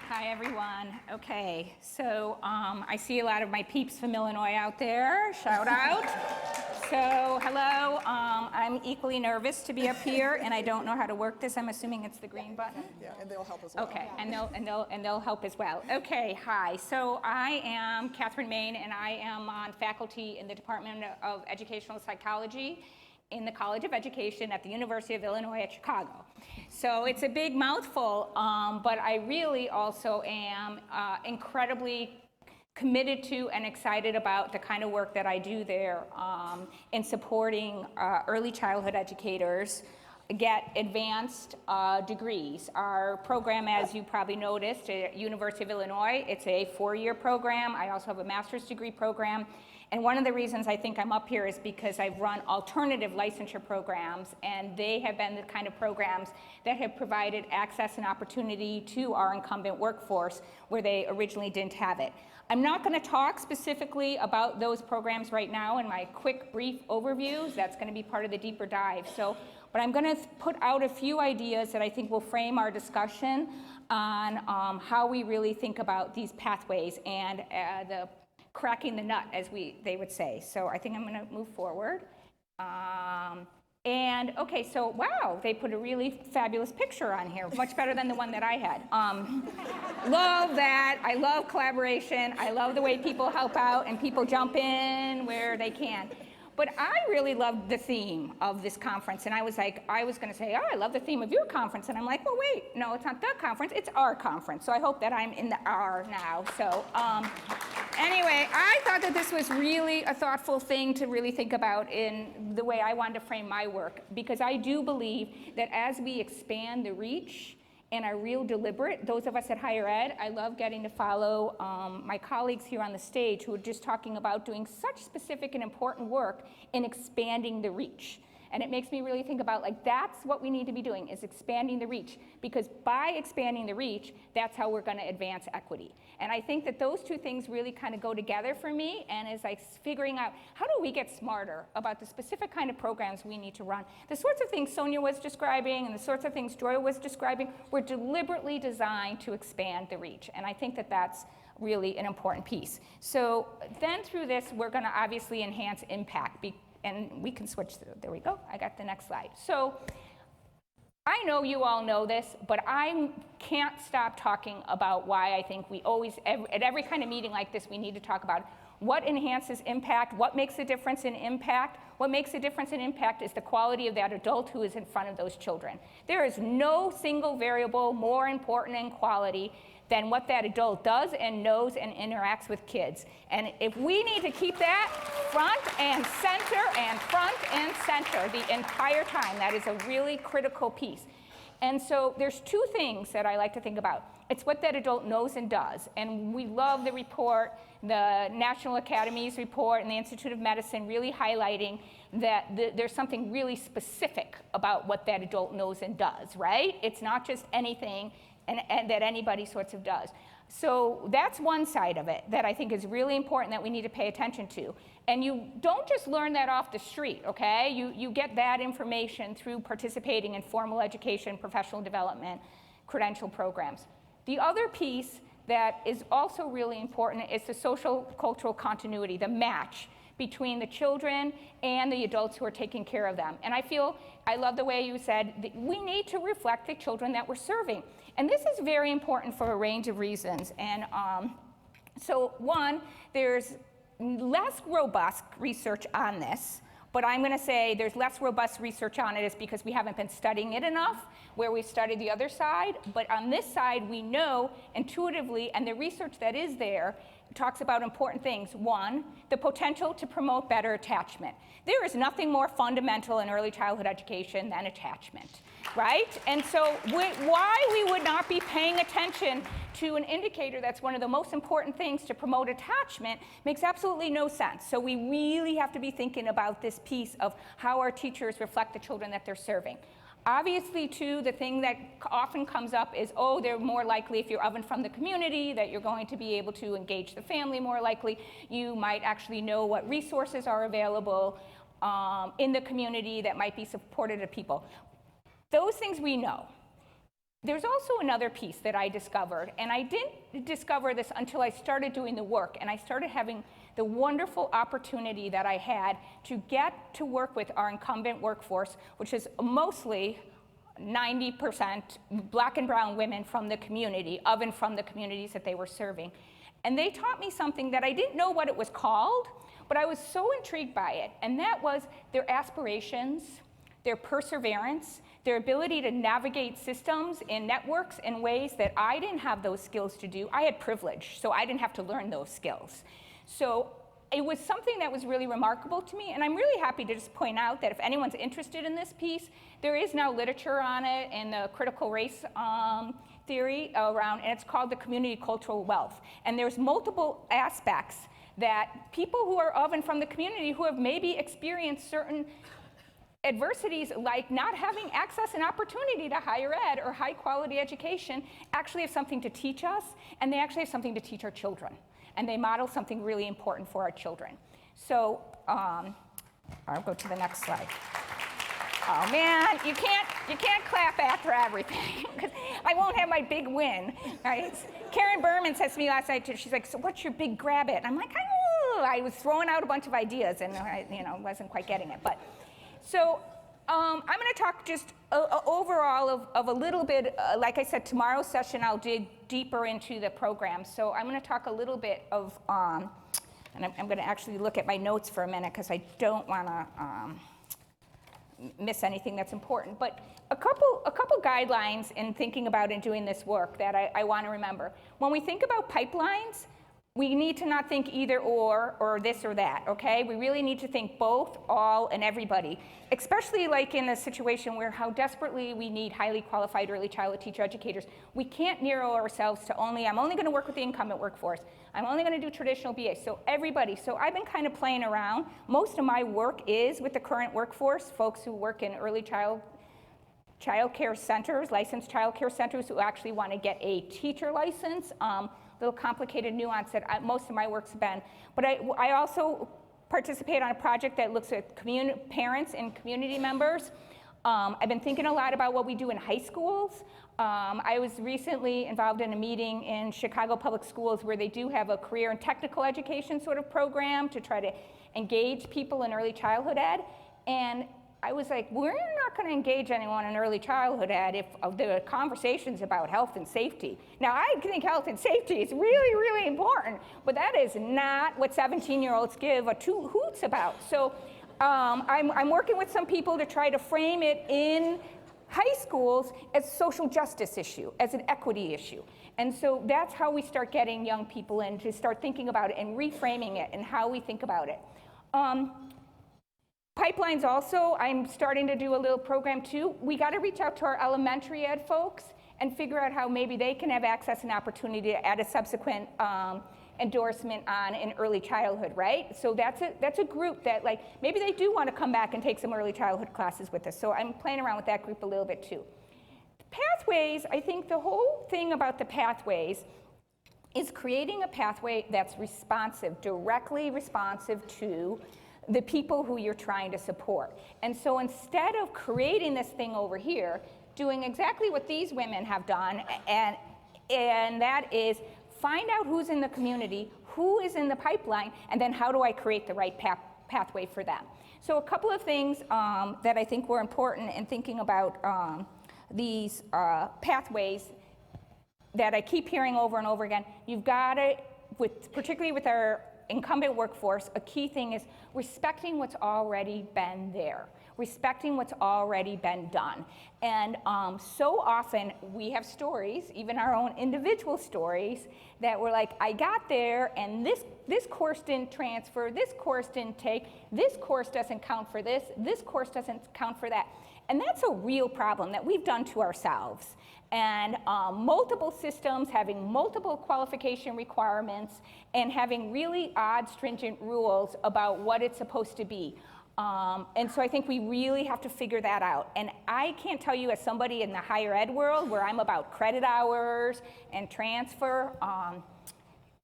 Speaker 6: Hi, everyone. Okay, so I see a lot of my peeps from Illinois out there. Shout out. So, hello. I'm equally nervous to be up here, and I don't know how to work this. I'm assuming it's the green button.
Speaker 3: Yeah, and they'll help as well.
Speaker 6: Okay, and they'll help as well. Okay, hi. So I am Catherine Main, and I am on faculty in the Department of Educational Psychology in the College of Education at the University of Illinois at Chicago. So it's a big mouthful, but I really also am incredibly committed to and excited about the kind of work that I do there in supporting early childhood educators get advanced degrees. Our program, as you probably noticed, at University of Illinois, it's a 4-year program. I also have a master's degree program. And one of the reasons I think I'm up here is because I've run alternative licensure programs, and they have been the kind of programs that have provided access and opportunity to our incumbent workforce where they originally didn't have it. I'm not going to talk specifically about those programs right now in my quick, brief overviews. That's going to be part of the deeper dive. But I'm going to put out a few ideas that I think will frame our discussion on how we really think about these pathways and the cracking the nut, as they would say. So I think I'm going to move forward. And okay, so wow, they put a really fabulous picture on here, much better than the one that I had. Love that. I love collaboration. I love the way people help out and people jump in where they can. But I really loved the theme of this conference, and I was going to say, oh, I love the theme of your conference, and I'm like, well, wait, no, it's not the conference, it's our conference. So I hope that I'm in the R now. So anyway, I thought that this was really a thoughtful thing to really think about in the way I wanted to frame my work, because I do believe that as we expand the reach and are real deliberate, those of us at higher ed, I love getting to follow my colleagues here on the stage who are just talking about doing such specific and important work in expanding the reach. And it makes me really think about, like, that's what we need to be doing, is expanding the reach. Because by expanding the reach, that's how we're going to advance equity. And I think that those two things really kind of go together for me, and is like figuring out, how do we get smarter about the specific kind of programs we need to run? The sorts of things Sonia was describing and the sorts of things Joy was describing were deliberately designed to expand the reach. And I think that that's really an important piece. So then through this, we're going to obviously enhance impact. And we can switch through. There we go. I got the next slide. So I know you all know this, but I can't stop talking about why I think we always, at every kind of meeting like this, we need to talk about what enhances impact, what makes a difference in impact. What makes a difference in impact is the quality of that adult who is in front of those children. There is no single variable more important in quality than what that adult does and knows and interacts with kids. And if we need to keep that front and center the entire time, that is a really critical piece. And so there's two things that I like to think about. It's what that adult knows and does. And we love the report, the National Academies report and the Institute of Medicine really highlighting that there's something really specific about what that adult knows and does, right? It's not just anything and that anybody sorts of does. So that's one side of it that I think is really important that we need to pay attention to. And you don't just learn that off the street, okay? You get that information through participating in formal education, professional development, credential programs. The other piece that is also really important is the social cultural continuity, the match between the children and the adults who are taking care of them. And I love the way you said that we need to reflect the children that we're serving. And this is very important for a range of reasons. And so one, there's less robust research on this, but I'm going to say there's less robust research on it is because we haven't been studying it enough, where we studied the other side. But on this side, we know intuitively, and the research that is there talks about important things. One, the potential to promote better attachment. There is nothing more fundamental in early childhood education than attachment, right? And so why we would not be paying attention to an indicator that's one of the most important things to promote attachment makes absolutely no sense. So we really have to be thinking about this piece of how our teachers reflect the children that they're serving. Obviously, too, the thing that often comes up is, oh, they're more likely, if you're of and from the community, that you're going to be able to engage the family more likely. You might actually know what resources are available in the community that might be supportive of people. Those things we know. There's also another piece that I discovered, and I didn't discover this until I started doing the work, and I started having the wonderful opportunity that I had to get to work with our incumbent workforce, which is mostly 90% black and brown women from the community, of and from the communities that they were serving. And they taught me something that I didn't know what it was called, but I was so intrigued by it, and that was their aspirations, their perseverance, their ability to navigate systems and networks in ways that I didn't have those skills to do. I had privilege, so I didn't have to learn those skills. So it was something that was really remarkable to me, and I'm really happy to just point out that if anyone's interested in this piece, there is now literature on it in the critical race theory around, and it's called the community cultural wealth. And there's multiple aspects that people who are of and from the community who have maybe experienced certain adversities like not having access and opportunity to higher ed or high quality education actually have something to teach us, and they actually have something to teach our children. And they model something really important for our children. So I'll go to the next slide. Oh man, you can't clap after everything, because I won't have my big win, right? Karen Berman says to me last night, she's like, so what's your big grab it? I'm like, I was throwing out a bunch of ideas, and I wasn't quite getting it. But so I'm going to talk just overall of a little bit, like I said, tomorrow's session I'll dig deeper into the program. So I'm going to talk a little bit of, and I'm going to actually look at my notes for a minute because I don't want to miss anything that's important. But a couple guidelines in thinking about and doing this work that I want to remember. When we think about pipelines, we need to not think either or this or that, okay? We really need to think both, all, and everybody, especially like in a situation where how desperately we need highly qualified early childhood teacher educators. We can't narrow ourselves to I'm only gonna work with the incumbent workforce. I'm only gonna do traditional BA, so everybody. So I've been kind of playing around. Most of my work is with the current workforce, folks who work in early child care centers, licensed child care centers who actually wanna get a teacher license. Little complicated nuance that most of my work's been. But I also participate on a project that looks at parents and community members. I've been thinking a lot about what we do in high schools. I was recently involved in a meeting in Chicago Public Schools where they do have a career and technical education sort of program to try to engage people in early childhood ed. And I was like, we're not going to engage anyone in early childhood ed if the conversation's about health and safety. Now, I think health and safety is really, really important, but that is not what 17-year-olds give a two hoots about. So I'm working with some people to try to frame it in high schools as a social justice issue, as an equity issue. And so that's how we start getting young people in to start thinking about it and reframing it and how we think about it. Pipelines also, I'm starting to do a little program too. We got to reach out to our elementary ed folks and figure out how maybe they can have access and opportunity to add a subsequent endorsement on in early childhood, right? So that's a group that like, maybe they do want to come back and take some early childhood classes with us. So I'm playing around with that group a little bit too. Pathways, I think the whole thing about the pathways is creating a pathway that's responsive, directly responsive to the people who you're trying to support. And so instead of creating this thing over here, doing exactly what these women have done, and that is find out who's in the community, who is in the pipeline, and then how do I create the right pathway for them. So a couple of things that I think were important in thinking about these pathways that I keep hearing over and over again. You've got to, particularly with our incumbent workforce, a key thing is respecting what's already been there, respecting what's already been done. And so often we have stories, even our own individual stories, that we're like, I got there and this course didn't transfer, this course didn't take, this course doesn't count for this course doesn't count for that. And that's a real problem that we've done to ourselves. And multiple systems having multiple qualification requirements and having really odd, stringent rules about what it's supposed to be. And so I think we really have to figure that out. And I can't tell you, as somebody in the higher ed world where I'm about credit hours and transfer,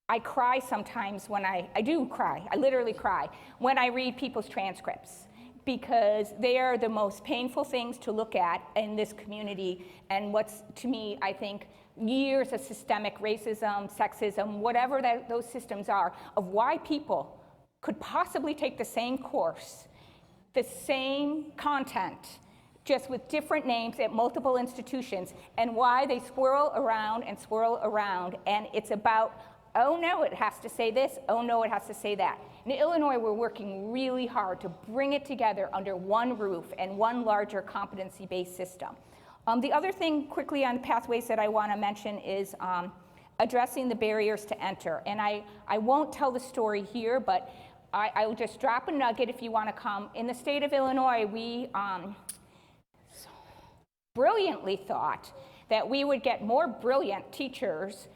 Speaker 6: I cry sometimes when I do cry, I literally cry, when I read people's transcripts, because they are the most painful things to look at in this community, and what's, to me, I think, years of systemic racism, sexism, whatever those systems are, of why people could possibly take the same course, the same content, just with different names at multiple institutions, and why they swirl around, and it's about, oh no, it has to say this, oh no, it has to say that. In Illinois, we're working really hard to bring it together under one roof and one larger competency-based system. The other thing quickly on pathways that I want to mention is addressing the barriers to enter. And I won't tell the story here, but I will just drop a nugget if you want to come. In the state of Illinois, we brilliantly thought that we would get more brilliant teachers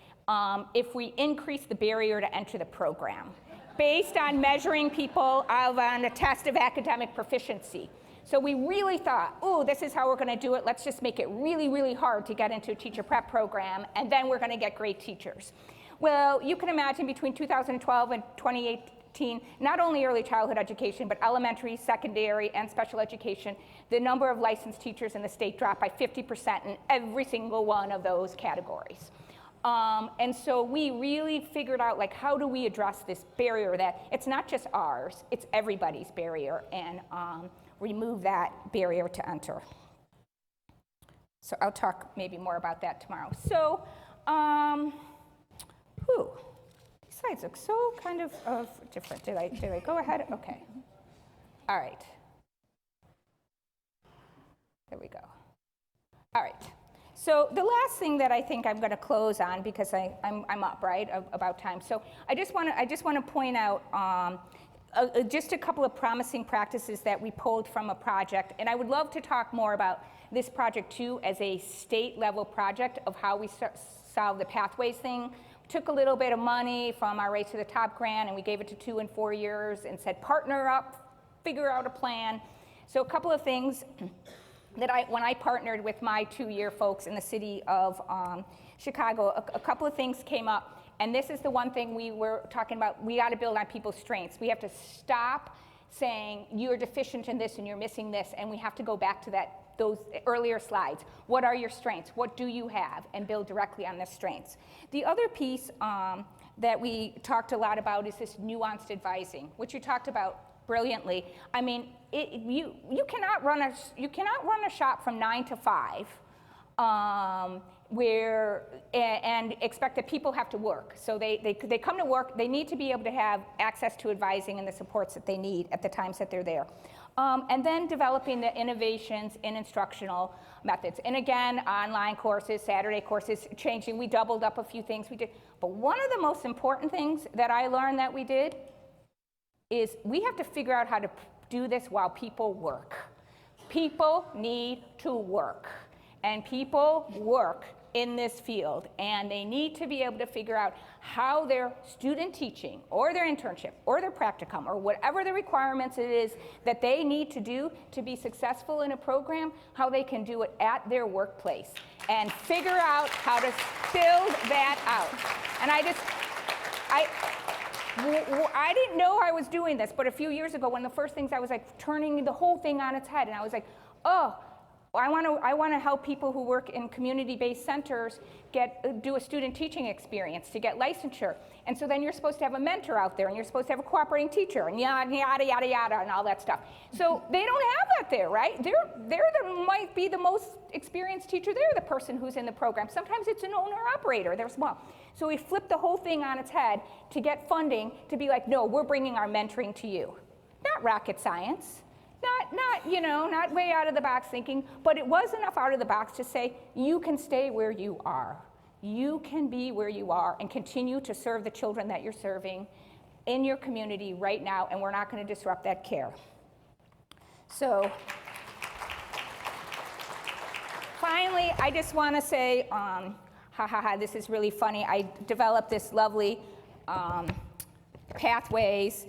Speaker 6: if we increase the barrier to enter the program, based on measuring people on a test of academic proficiency. So we really thought, oh, this is how we're going to do it. Let's just make it really, really hard to get into a teacher prep program, and then we're going to get great teachers. Well, you can imagine between 2012 and 2018, not only early childhood education, but elementary, secondary, and special education, the number of licensed teachers in the state dropped by 50% in every single one of those categories. And so we really figured out, like, how do we address this barrier that it's not just ours, it's everybody's barrier, and remove that barrier to enter. So I'll talk maybe more about that tomorrow. So, these slides look so kind of different. Did I go ahead? Okay. All right. There we go. All right. So the last thing that I think I'm going to close on, because I'm up, right, about time. So I just want to point out just a couple of promising practices that we pulled from a project, and I would love to talk more about this project too as a state-level project of how we solve the pathways thing. We took a little bit of money from our Race to the Top grant, and we gave it to 2 and 4 years and said, partner up, figure out a plan. So a couple of things that when I partnered with my 2-year folks in the city of Chicago, a couple of things came up. And this is the one thing we were talking about. We got to build on people's strengths. We have to stop saying you're deficient in this and you're missing this, and we have to go back to those earlier slides. What are your strengths? What do you have? And build directly on the strengths. The other piece that we talked a lot about is this nuanced advising, which you talked about brilliantly. I mean, you cannot run a shop from 9 to 5. And expect that people have to work. So they come to work, they need to be able to have access to advising and the supports that they need at the times that they're there. And then developing the innovations in instructional methods. And again, online courses, Saturday courses, changing. We doubled up a few things we did. But one of the most important things that I learned that we did is we have to figure out how to do this while people work. People need to work. And people work in this field, and they need to be able to figure out how their student teaching or their internship or their practicum or whatever the requirements it is that they need to do to be successful in a program, how they can do it at their workplace, and figure out how to build that out. And I didn't know I was doing this, but a few years ago, one of the first things I was like turning the whole thing on its head, and I was like, oh, I want to help people who work in community-based centers do a student teaching experience to get licensure. And so then you're supposed to have a mentor out there, and you're supposed to have a cooperating teacher, and yada, yada, yada, yada, and all that stuff. So they don't have that there, right? Might be the most experienced teacher. They're the person who's in the program. Sometimes it's an owner-operator. They're small. So we flipped the whole thing on its head to get funding to be like, no, we're bringing our mentoring to you. Not rocket science. Not way out of the box thinking, but it was enough out of the box to say, you can stay where you are. You can be where you are and continue to serve the children that you're serving in your community right now, and we're not going to disrupt that care. So finally, I just want to say, this is really funny. I developed this lovely pathways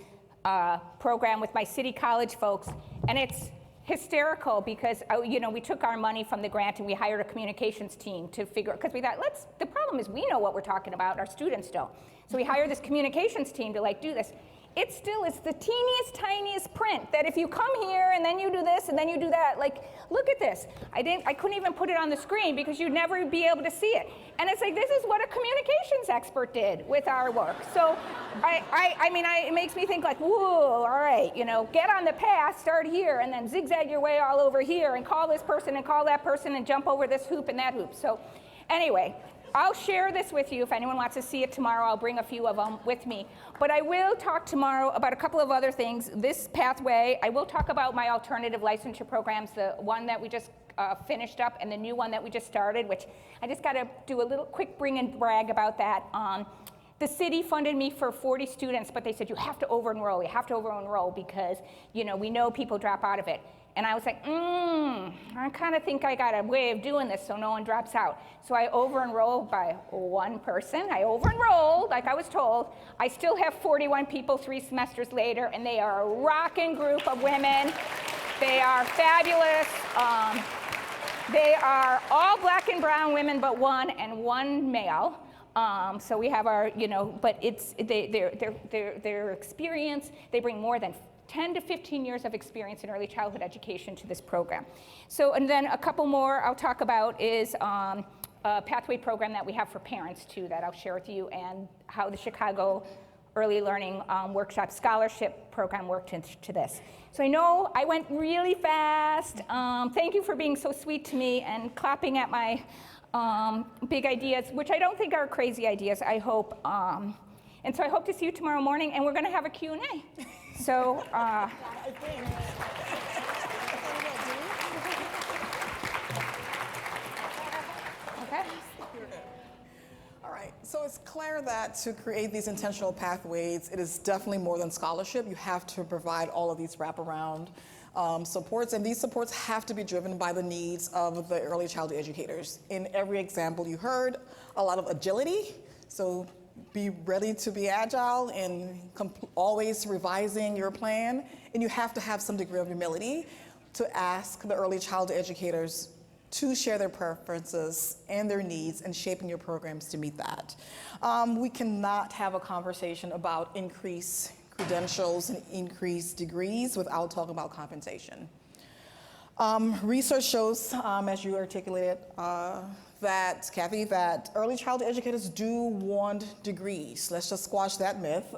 Speaker 6: program with my city college folks, and it's hysterical because we took our money from the grant and we hired a communications team to figure, because we thought, the problem is we know what we're talking about, our students don't. So we hired this communications team to do this. It still is the teeniest, tiniest print that if you come here and then you do this and then you do that, look at this. I couldn't even put it on the screen because you'd never be able to see it. And it's this is what a communications expert did with our work. So it makes me think whoa, all right, get on the path, start here, and then zigzag your way all over here and call this person and call that person and jump over this hoop and that hoop. So anyway, I'll share this with you. If anyone wants to see it tomorrow, I'll bring a few of them with me. But I will talk tomorrow about a couple of other things. This pathway, I will talk about my alternative licensure programs, the one that we just finished up and the new one that we just started, which I just got to do a little quick bring and brag about that. The city funded me for 40 students, but they said you have to over-enroll. You have to over-enroll because we know people drop out of it. And I was like, I kind of think I got a way of doing this so no one drops out. So I over-enrolled by one person. I over-enrolled, like I was told. I still have 41 people 3 semesters later, and they are a rocking group of women. They are fabulous. They are all black and brown women but one, and one male. So we have our, but it's their experience. They bring more than 10 to 15 years of experience in early childhood education to this program. So, and then a couple more I'll talk about is a pathway program that we have for parents too that I'll share with you, and how the Chicago Early Learning Workshop Scholarship Program worked into this. So I know I went really fast. Thank you for being so sweet to me and clapping at my big ideas, which I don't think are crazy ideas, I hope. And so I hope to see you tomorrow morning, and we're going to have a Q&A. So, okay.
Speaker 3: All right, so it's clear that to create these intentional pathways, it is definitely more than scholarship. You have to provide all of these wraparound supports, and these supports have to be driven by the needs of the early childhood educators. In every example you heard, a lot of agility, so be ready to be agile and always revising your plan, and you have to have some degree of humility to ask the early childhood educators to share their preferences and their needs and shaping your programs to meet that. We cannot have a conversation about increased credentials and increased degrees without talking about compensation. Research shows, as you articulated, that, Kathy, that early childhood educators do want degrees. Let's just squash that myth,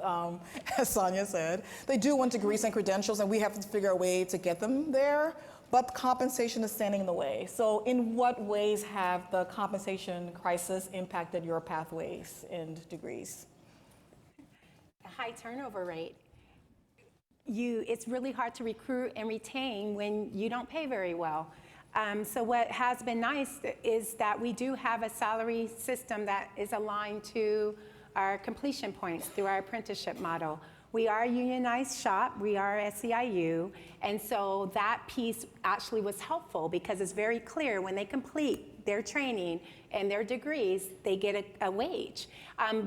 Speaker 3: as Sonia said. They do want degrees and credentials, and we have to figure a way to get them there, but compensation is standing in the way. So in what ways have the compensation crisis impacted your pathways and degrees?
Speaker 4: A high turnover rate. It's really hard to recruit and retain when you don't pay very well. So what has been nice is that we do have a salary system that is aligned to our completion points through our apprenticeship model. We are a unionized shop, we are SEIU, and so that piece actually was helpful because it's very clear when they complete their training and their degrees, they get a wage.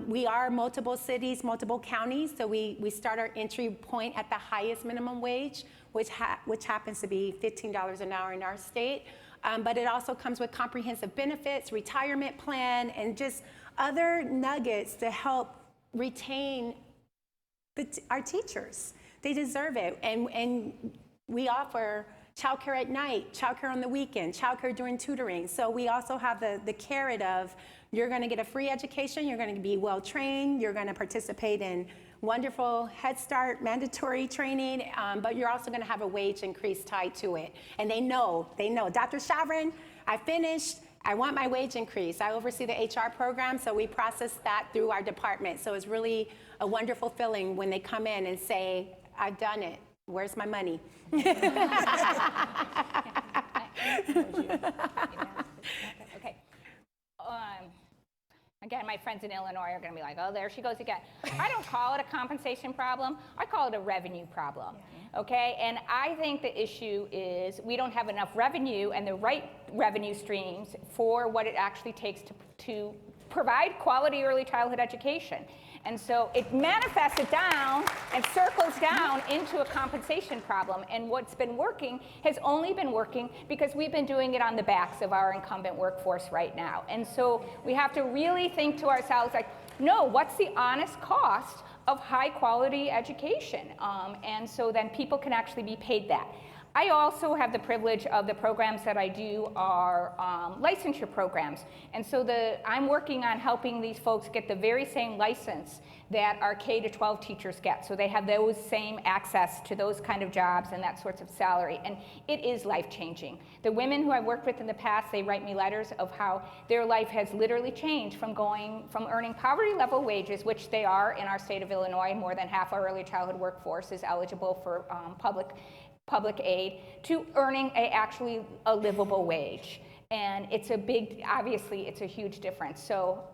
Speaker 4: We are multiple cities, multiple counties, so we start our entry point at the highest minimum wage, which happens to be $15 an hour in our state. But it also comes with comprehensive benefits, retirement plan, and just other nuggets to help retain our teachers. They deserve it. And we offer childcare at night, childcare on the weekend, childcare during tutoring. So we also have the carrot of you're going to get a free education, you're going to be well trained, you're going to participate in wonderful Head Start mandatory training, but you're also going to have a wage increase tied to it. And they know, Dr. Shavrin, I finished, I want my wage increase. I oversee the HR program, so we process that through our department. So it's really a wonderful feeling when they come in and say, I've done it, where's my money?
Speaker 6: Okay. Again, my friends in Illinois are going to be like, oh, there she goes again. I don't call it a compensation problem. I call it a revenue problem, okay? And I think the issue is we don't have enough revenue and the right revenue streams for what it actually takes to provide quality early childhood education. And so it manifests it down and circles down into a compensation problem. And what's been working has only been working because we've been doing it on the backs of our incumbent workforce right now. And so we have to really think to ourselves, like, no, what's the honest cost of high quality education? And so then people can actually be paid that. I also have the privilege of the programs that I do are licensure programs. And so I'm working on helping these folks get the very same license that our K-12 teachers get. So they have those same access to those kind of jobs and that sorts of salary. And it is life-changing. The women who I've worked with in the past, they write me letters of how their life has literally changed from earning poverty level wages, which they are in our state of Illinois. More than half our early childhood workforce is eligible for public aid, to earning actually a livable wage. And it's obviously it's a huge difference. So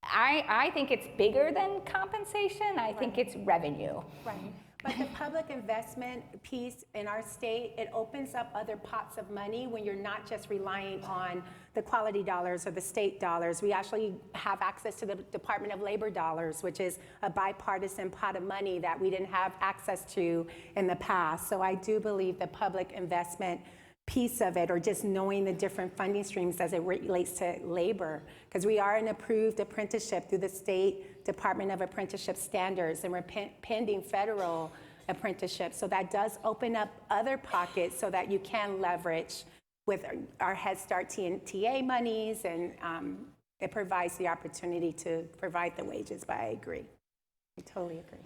Speaker 6: I think it's bigger than compensation. I think it's revenue.
Speaker 4: Right. But the public investment piece in our state, it opens up other pots of money when you're not just relying on the quality dollars or the state dollars. We actually have access to the Department of Labor dollars, which is a bipartisan pot of money that we didn't have access to in the past. So I do believe the public investment piece of it, or just knowing the different funding streams as it relates to labor, because we are an approved apprenticeship through the State Department of Apprenticeship Standards, and we're pending federal apprenticeship. So that does open up other pockets so that you can leverage with our Head Start TA monies, and it provides the opportunity to provide the wages. But I agree. I totally agree.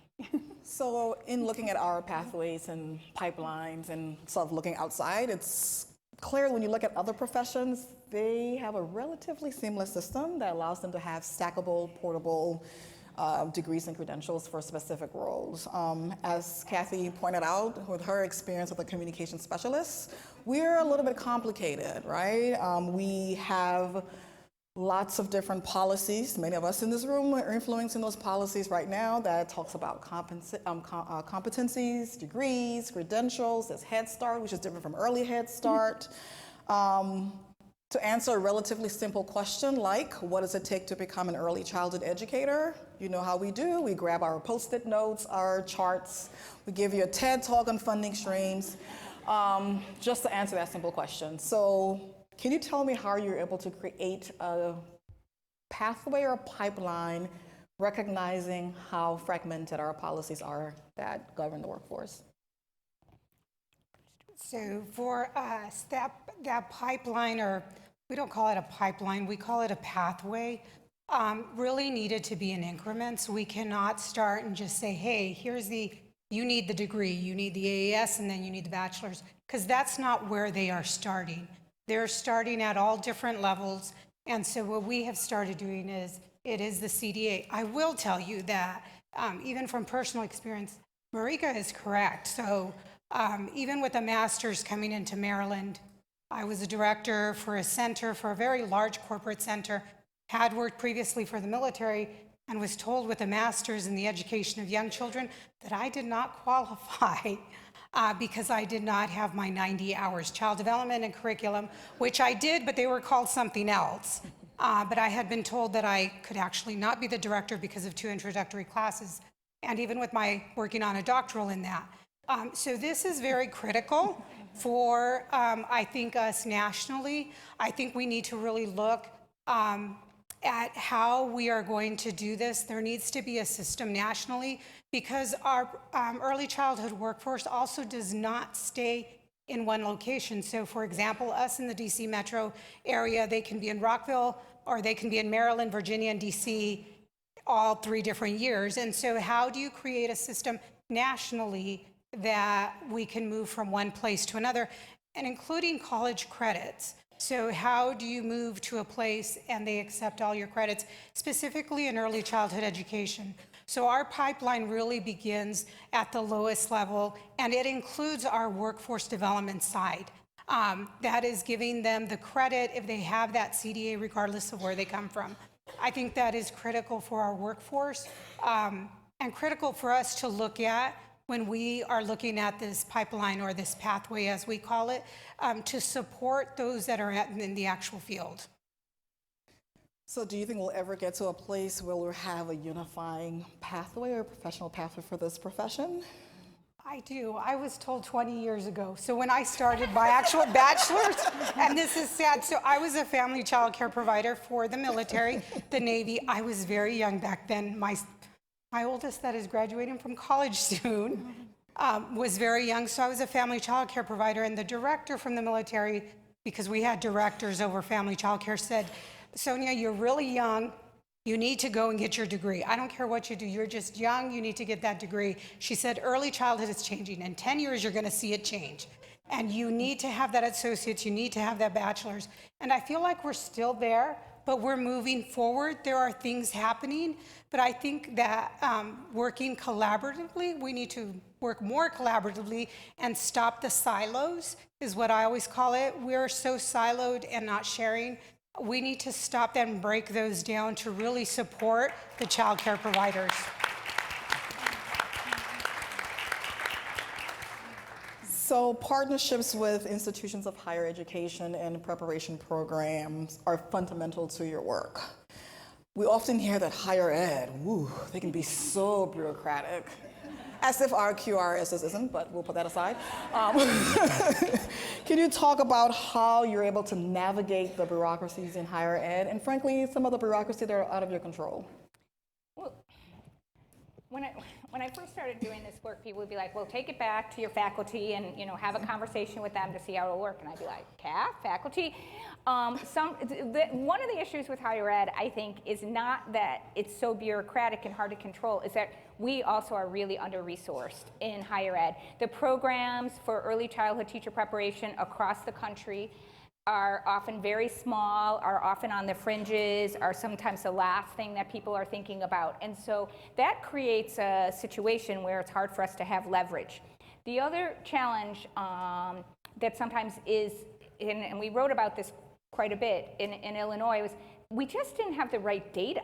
Speaker 7: So in looking at our pathways and pipelines and sort of looking outside, it's clear when you look at other professions, they have a relatively seamless system that allows them to have stackable, portable degrees and credentials for specific roles. As Kathy pointed out, with her experience with a communication specialist, we're a little bit complicated, right? We have lots of different policies. Many of us in this room are influencing those policies right now that talks about competencies, degrees, credentials. There's Head Start, which is different from early Head Start. To answer a relatively simple question like, what does it take to become an early childhood educator? You know how we do. We grab our Post-it notes, our charts. We give you a TED Talk on funding streams, just to answer that simple question. So can you tell me how you're able to create a pathway or a pipeline recognizing how fragmented our policies are that govern the workforce?
Speaker 5: So for us, that pipeline, or we don't call it a pipeline, we call it a pathway, really needed to be in increments. We cannot start and just say, hey, you need the degree, you need the AAS, and then you need the bachelor's, because that's not where they are starting. They're starting at all different levels, and so what we have started doing is, it is the CDA. I will tell you that, even from personal experience, Marika is correct. So even with a master's coming into Maryland, I was a director for a center, for a very large corporate center, had worked previously for the military, and was told with a master's in the education of young children that I did not qualify because I did not have my 90 hours child development and curriculum, which I did, but they were called something else. But I had been told that I could actually not be the director because of 2 introductory classes, and even with my working on a doctoral in that. So this is very critical for, I think, us nationally. I think we need to really look at how we are going to do this. There needs to be a system nationally, because our early childhood workforce also does not stay in one location. So for example, us in the DC metro area, they can be in Rockville, or they can be in Maryland, Virginia, and DC all 3 different years. And so how do you create a system nationally that we can move from one place to another, and including college credits? So how do you move to a place and they accept all your credits, specifically in early childhood education? So our pipeline really begins at the lowest level, and it includes our workforce development side. That is giving them the credit if they have that CDA, regardless of where they come from. I think that is critical for our workforce, and critical for us to look at when we are looking at this pipeline, or this pathway as we call it, to support those that are in the actual field.
Speaker 7: So do you think we'll ever get to a place where we'll have a unifying pathway or professional pathway for this profession?
Speaker 5: I do. I was told 20 years ago. So when I started my actual bachelor's, and this is sad, so I was a family child care provider for the military, the Navy. I was very young back then. My oldest that is graduating from college soon was very young, so I was a family child care provider, and the director from the military, because we had directors over family child care, said, Sonia, you're really young. You need to go and get your degree. I don't care what you do. You're just young. You need to get that degree. She said, early childhood is changing. In 10 years, you're going to see it change. And you need to have that associate's. You need to have that bachelor's. And I feel like we're still there, but we're moving forward. There are things happening. But I think that working collaboratively, we need to work more collaboratively and stop the silos, is what I always call it. We're so siloed and not sharing. We need to stop that and break those down to really support the child care providers.
Speaker 7: So partnerships with institutions of higher education and preparation programs are fundamental to your work. We often hear that higher ed, woo, they can be so bureaucratic. As if our QRIS isn't, but we'll put that aside. Can you talk about how you're able to navigate the bureaucracies in higher ed, and frankly, some of the bureaucracy that are out of your control?
Speaker 6: Well, when I first started doing this work, people would be like, well, take it back to your faculty and have a conversation with them to see how it'll work. And I'd be like, faculty? One of the issues with higher ed, I think, is not that it's so bureaucratic and hard to control, is that we also are really under-resourced in higher ed. The programs for early childhood teacher preparation across the country are often very small, are often on the fringes, are sometimes the last thing that people are thinking about. And so that creates a situation where it's hard for us to have leverage. The other challenge that sometimes is, and we wrote about this quite a bit in Illinois, was we just didn't have the right data.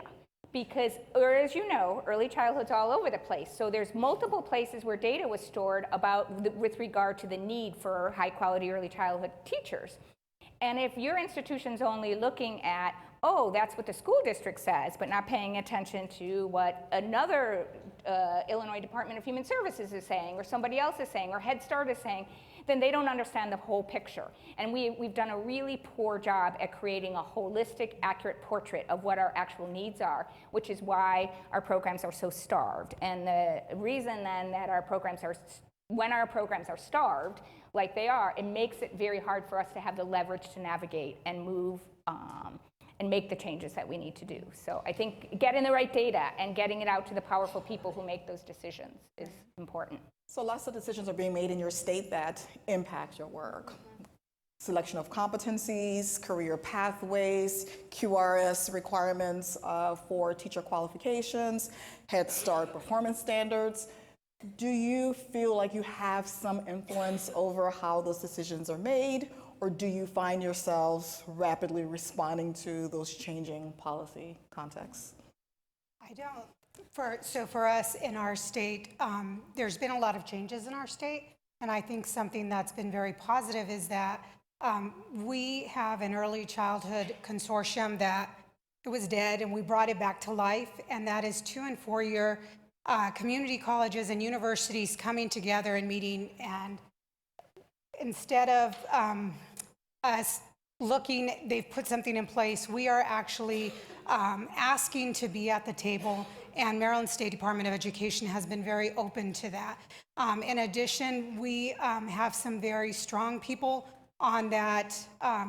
Speaker 6: Because, or as you know, early childhood's all over the place. So there's multiple places where data was stored with regard to the need for high quality early childhood teachers. And if your institution's only looking at, oh, that's what the school district says, but not paying attention to what another Illinois Department of Human Services is saying, or somebody else is saying, or Head Start is saying, then they don't understand the whole picture. And we've done a really poor job at creating a holistic, accurate portrait of what our actual needs are, which is why our programs are so starved. And the reason then that when our programs are starved, like they are, it makes it very hard for us to have the leverage to navigate and move and make the changes that we need to do. So I think getting the right data and getting it out to the powerful people who make those decisions is important.
Speaker 7: So lots of decisions are being made in your state that impact your work. Selection of competencies, career pathways, QRIS requirements for teacher qualifications, Head Start performance standards. Do you feel like you have some influence over how those decisions are made, or do you find yourselves rapidly responding to those changing policy contexts?
Speaker 5: I don't. So for us in our state, there's been a lot of changes in our state, and I think something that's been very positive is that we have an early childhood consortium that it was dead, and we brought it back to life, and that is 2- and 4-year community colleges and universities coming together and meeting, and instead of us looking, they've put something in place. We are actually asking to be at the table, and Maryland State Department of Education has been very open to that. In addition, we have some very strong people on that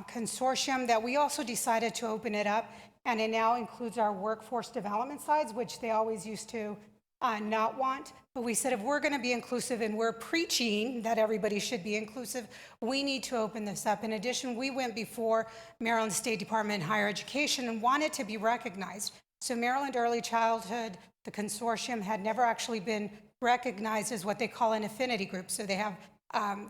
Speaker 5: consortium that we also decided to open it up, and it now includes our workforce development sides, which they always used to not want. But we said if we're going to be inclusive, and we're preaching that everybody should be inclusive, we need to open this up. In addition, we went before Maryland State Department of Higher Education and wanted to be recognized. So Maryland Early Childhood, the consortium, had never actually been recognized as what they call an affinity group. So they have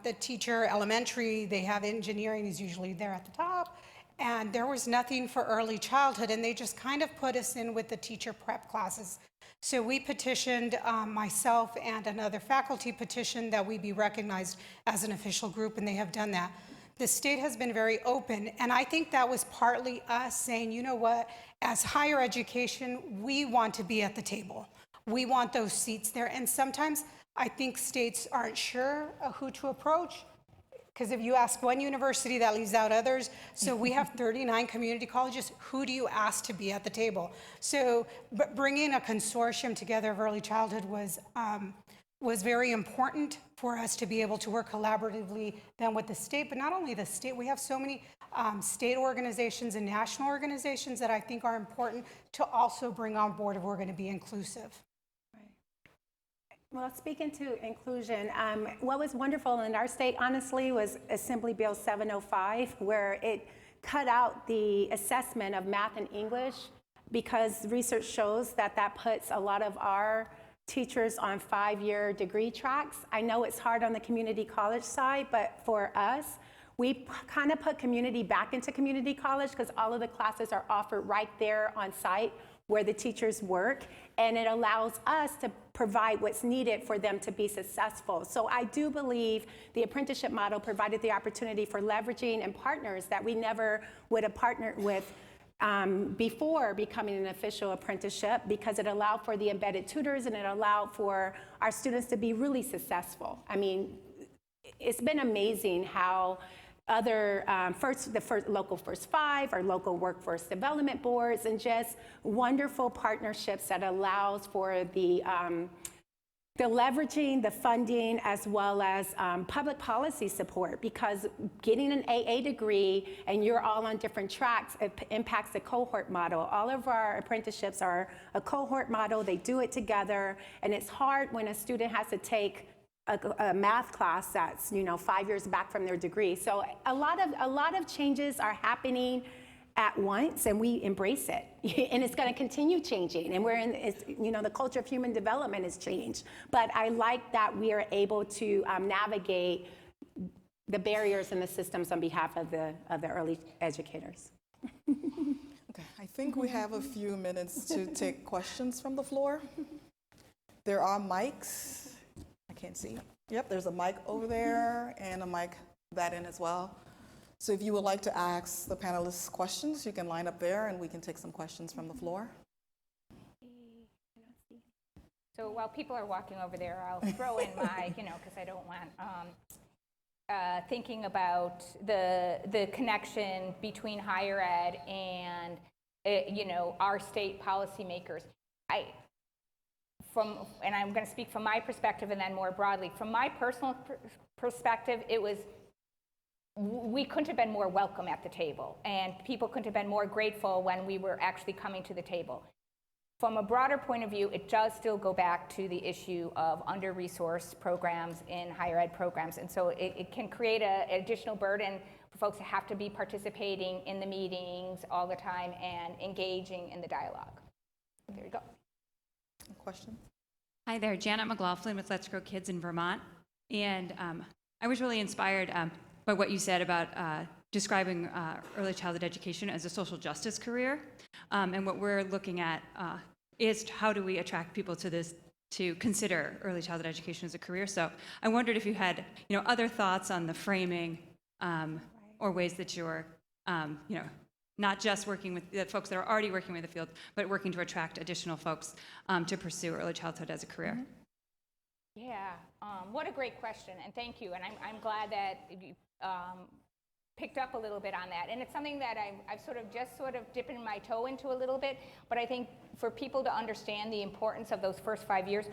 Speaker 5: the teacher elementary, they have engineering is usually there at the top, and there was nothing for early childhood, and they just kind of put us in with the teacher prep classes. So we petitioned, myself and another faculty petitioned that we be recognized as an official group, and they have done that. the state has been very open, and I think that was partly us saying, you know what, as higher education, we want to be at the table. We want those seats there, and sometimes I think states aren't sure who to approach, because if you ask one university, that leaves out others. So we have 39 community colleges. Who do you ask to be at the table? So bringing a consortium together of early childhood was very important for us to be able to work collaboratively then with the state, but not only the state, we have so many state organizations and national organizations that I think are important to also bring on board if we're going to be inclusive.
Speaker 4: Well, speaking to inclusion, what was wonderful in our state, honestly, was Assembly Bill 705, where it cut out the assessment of math and English, because research shows that that puts a lot of our teachers on 5-year degree tracks. I know it's hard on the community college side, but for us, we kind of put community back into community college because all of the classes are offered right there on site where the teachers work, and it allows us to provide what's needed for them to be successful. So I do believe the apprenticeship model provided the opportunity for leveraging and partners that we never would have partnered with before becoming an official apprenticeship, because it allowed for the embedded tutors and it allowed for our students to be really successful. I mean, it's been amazing how other local First Five or local workforce development boards and just wonderful partnerships that allows for the leveraging, the funding, as well as public policy support, because getting an AA degree and you're all on different tracks, it impacts the cohort model. All of our apprenticeships are a cohort model. They do it together, and it's hard when a student has to take a math class that's 5 years back from their degree. So a lot of changes are happening at once, and we embrace it. And it's going to continue changing. And we're in, the culture of human development has changed. But I like that we are able to navigate the barriers and the systems on behalf of the early educators.
Speaker 7: Okay, I think we have a few minutes to take questions from the floor. There are mics. I can't see. Yep, there's a mic over there and a mic that in as well. So if you would like to ask the panelists questions, you can line up there and we can take some questions from the floor.
Speaker 6: So while people are walking over there, I'll throw in my, because I don't want, thinking about the connection between higher ed and, our state policymakers. And I'm going to speak from my perspective and then more broadly. From my personal perspective, we couldn't have been more welcome at the table, and people couldn't have been more grateful when we were actually coming to the table. From a broader point of view, it does still go back to the issue of under-resourced programs in higher ed programs, and so it can create an additional burden for folks to have to be participating in the meetings all the time and engaging in the dialogue. There you go.
Speaker 7: Question?
Speaker 8: Hi there, Janet McLaughlin with Let's Grow Kids in Vermont. And I was really inspired by what you said about describing early childhood education as a social justice career. And what we're looking at is how do we attract people to consider early childhood education as a career. So I wondered if you had other thoughts on the framing or ways that you're not just working with the folks that are already working with the field, but working to attract additional folks to pursue early childhood as a career.
Speaker 6: Mm-hmm. Yeah, what a great question, and thank you. And I'm glad that you picked up a little bit on that. And it's something that I've sort of dipping my toe into a little bit, but I think for people to understand the importance of those first 5 years,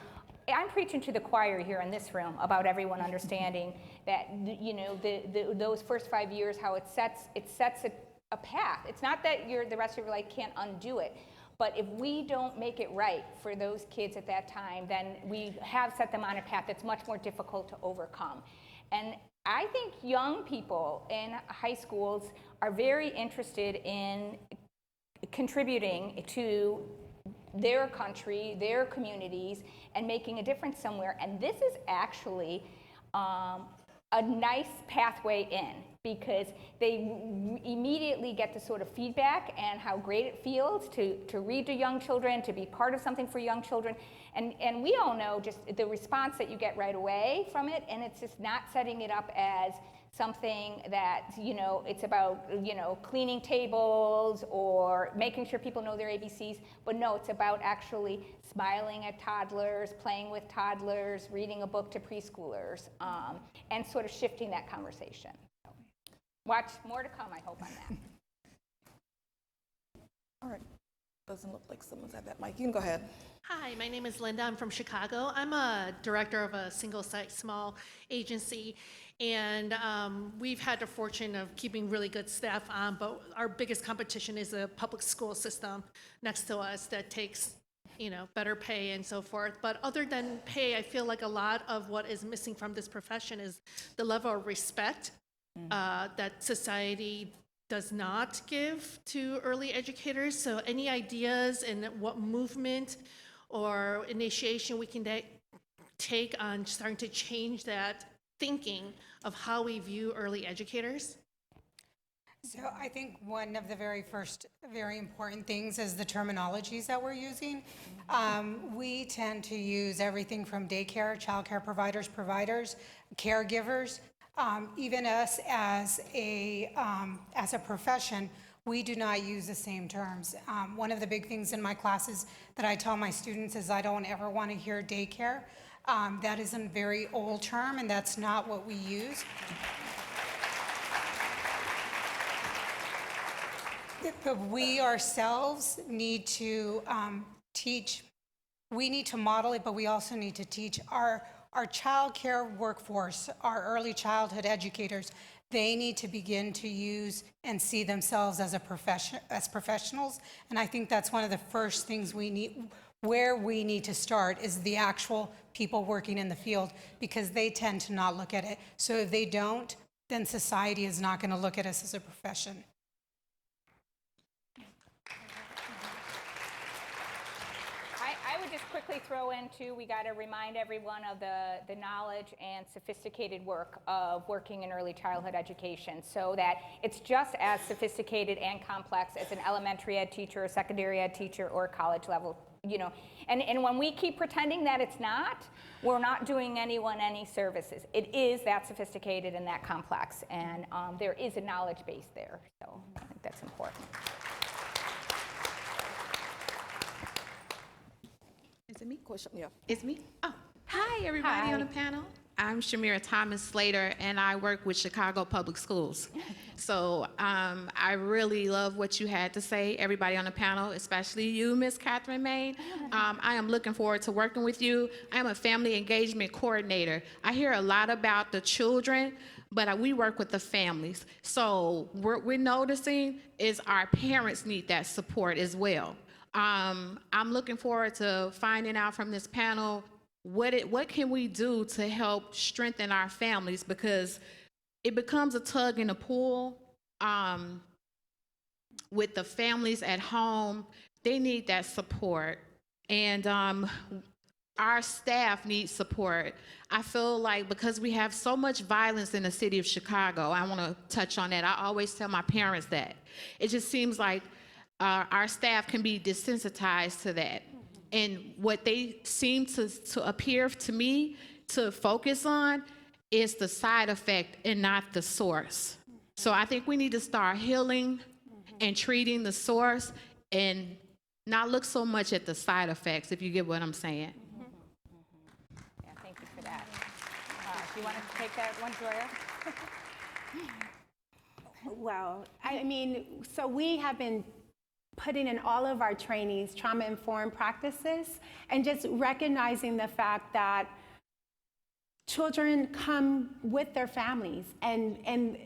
Speaker 6: I'm preaching to the choir here in this room about everyone understanding that, those first 5 years, how it sets a path. It's not that the rest of your life can't undo it, but if we don't make it right for those kids at that time, then we have set them on a path that's much more difficult to overcome. And I think young people in high schools are very interested in contributing to their country, their communities, and making a difference somewhere. And this is actually a nice pathway in, because they immediately get the sort of feedback and how great it feels to read to young children, to be part of something for young children. And we all know just the response that you get right away from it, and it's just not setting it up as something that, it's about, cleaning tables or making sure people know their ABCs, but no, it's about actually smiling at toddlers, playing with toddlers, reading a book to preschoolers, and sort of shifting that conversation. So, watch more to come, I hope, on that.
Speaker 7: All right. Doesn't look like someone's at that mic. You can go ahead.
Speaker 9: Hi, my name is Linda. I'm from Chicago. I'm a director of a single-site small agency, and we've had the fortune of keeping really good staff on, but our biggest competition is a public school system next to us that takes, better pay and so forth. But other than pay, I feel like a lot of what is missing from this profession is the level of respect that society does not give to early educators. So any ideas and what movement or initiation we can take on starting to change that thinking of how we view early educators?
Speaker 5: So I think one of the very first, very important things is the terminologies that we're using. We tend to use everything from daycare, childcare providers, caregivers. Even us as a profession, we do not use the same terms. One of the big things in my classes that I tell my students is I don't ever want to hear daycare. That is a very old term, and that's not what we use. But we ourselves need to teach. We need to model it, but we also need to teach our child care workforce, our early childhood educators. They need to begin to use and see themselves as as professionals. And I think that's one of the first things we need to start is the actual people working in the field, because they tend to not look at it. So if they don't, then society is not going to look at us as a profession.
Speaker 6: I would just quickly throw in too, we got to remind everyone of the knowledge and sophisticated work of working in early childhood education, so that it's just as sophisticated and complex as an elementary ed teacher, a secondary ed teacher, or a college level, And when we keep pretending that it's not, we're not doing anyone any services. It is that sophisticated and that complex, and there is a knowledge base there, so I think that's important.
Speaker 7: Is it me? Question? Yeah.
Speaker 10: It's me? Oh, hi, everybody on the panel. I'm Shamira Thomas Slater, and I work with Chicago Public Schools. So I really love what you had to say, everybody on the panel, especially you, Ms. Catherine Main. I am looking forward to working with you. I am a family engagement coordinator. I hear a lot about the children, but we work with the families. So what we're noticing is our parents need that support as well. I'm looking forward to finding out from this panel what can we do to help strengthen our families, because it becomes a tug and a pull with the families at home. They need that support, and our staff needs support. I feel like because we have so much violence in the city of Chicago, I want to touch on that. I always tell my parents that. It just seems like our staff can be desensitized to that. And what they seem to appear to me to focus on is the side effect and not the source. So I think we need to start healing and treating the source and not look so much at the side effects, if you get what I'm saying.
Speaker 6: Yeah, thank you for that. Do you want to take that one, Joya?
Speaker 4: Well, I mean, so we have been putting in all of our trainings trauma-informed practices, and just recognizing the fact that children come with their families, and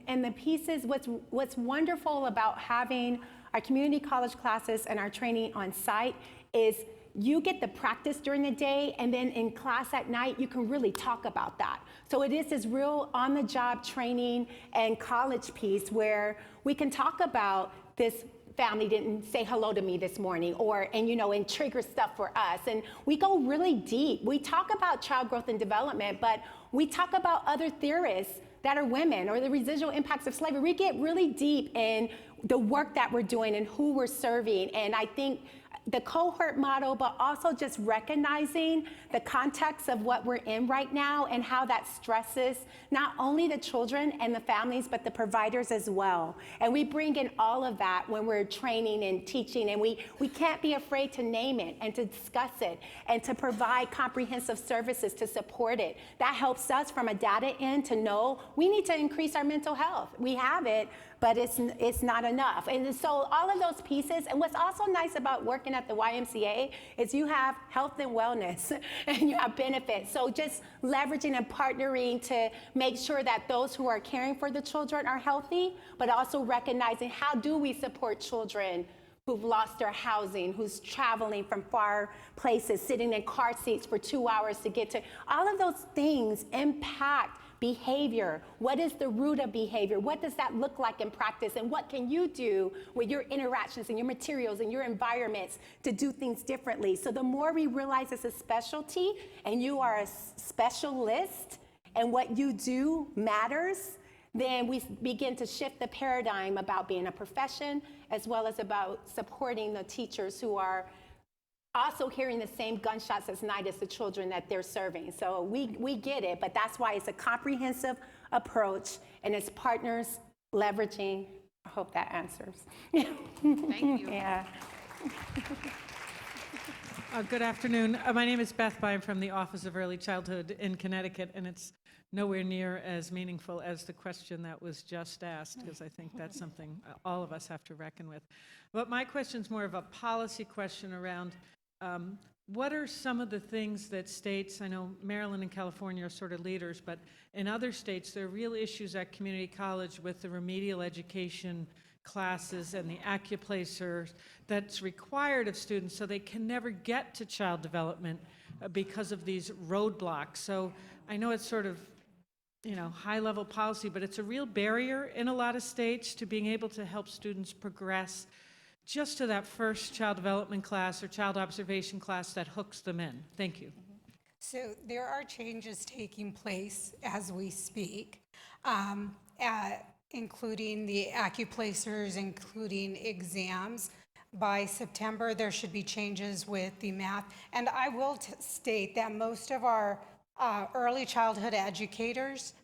Speaker 4: the pieces, what's wonderful about having our community college classes and our training on site is you get the practice during the day, and then in class at night, you can really talk about that. So it is this real on-the-job training and college piece where we can talk about this family didn't say hello to me this morning, and trigger stuff for us. And we go really deep. We talk about child growth and development, but we talk about other theorists that are women, or the residual impacts of slavery. We get really deep in the work that we're doing and who we're serving. And I think the cohort model, but also just recognizing the context of what we're in right now and how that stresses not only the children and the families, but the providers as well. And we bring in all of that when we're training and teaching, and we can't be afraid to name it and to discuss it and to provide comprehensive services to support it. That helps us from a data end to know we need to increase our mental health. We have it, but it's not enough. And so all of those pieces, and what's also nice about working at the YMCA is you have health and wellness and you have benefits. So just leveraging and partnering to make sure that those who are caring for the children are healthy, but also recognizing how do we support children who've lost their housing, who's traveling from far places, sitting in car seats for 2 hours to get to. All of those things impact behavior. What is the root of behavior? What does that look like in practice? And what can you do with your interactions and your materials and your environments to do things differently? So the more we realize it's a specialty and you are a specialist and what you do matters, then we begin to shift the paradigm about being a profession as well as about supporting the teachers who are also hearing the same gunshots as night as the children that they're serving. So we get it, but that's why it's a comprehensive approach and it's partners leveraging. I hope that answers.
Speaker 10: Thank you.
Speaker 4: Yeah.
Speaker 11: Good afternoon. My name is Beth By. I'm from the Office of Early Childhood in Connecticut, and it's nowhere near as meaningful as the question that was just asked, because I think that's something all of us have to reckon with. But my question is more of a policy question around what are some of the things that states, I know Maryland and California are sort of leaders, but in other states there are real issues at community college with the remedial education classes and the acuplacers that's required of students, so they can never get to child development because of these roadblocks. So I know it's sort of, you know, high-level policy, but it's a real barrier in a lot of states to being able to help students progress just to that first child development class or child observation class that hooks them in. Thank you.
Speaker 5: So there are changes taking place as we speak, including the acuplacers, including exams. By September, there should be changes with the math. And I will state that most of our early childhood educators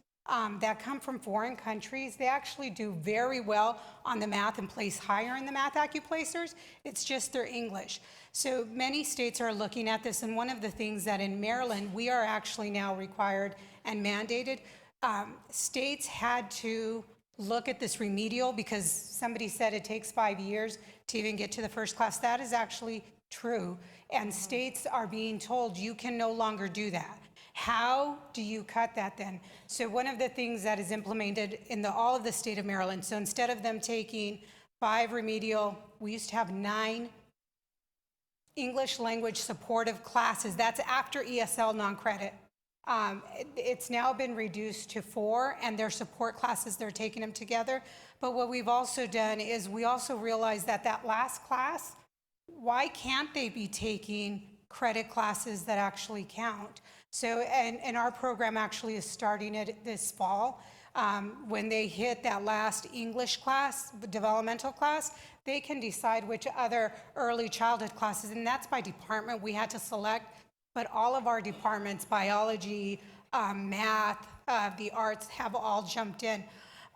Speaker 5: that come from foreign countries, they actually do very well on the math and place higher in the math acuplacers. It's just their English. So many states are looking at this, and one of the things that in Maryland, we are actually now required and mandated, states had to look at this remedial because somebody said it takes 5 years to even get to the first class. That is actually true, and states are being told you can no longer do that. How do you cut that then? So one of the things that is implemented in all of the state of Maryland, so instead of them taking 5 remedial, we used to have 9 English language supportive classes. That's after ESL non-credit. It's now been reduced to 4, and their support classes, they're taking them together. But what we've also done is we also realized that that last class, why can't they be taking credit classes that actually count? So, and our program actually is starting it this fall. When they hit that last English class, the developmental class, they can decide which other early childhood classes, and that's by department we had to select, but all of our departments, biology, math, the arts, have all jumped in.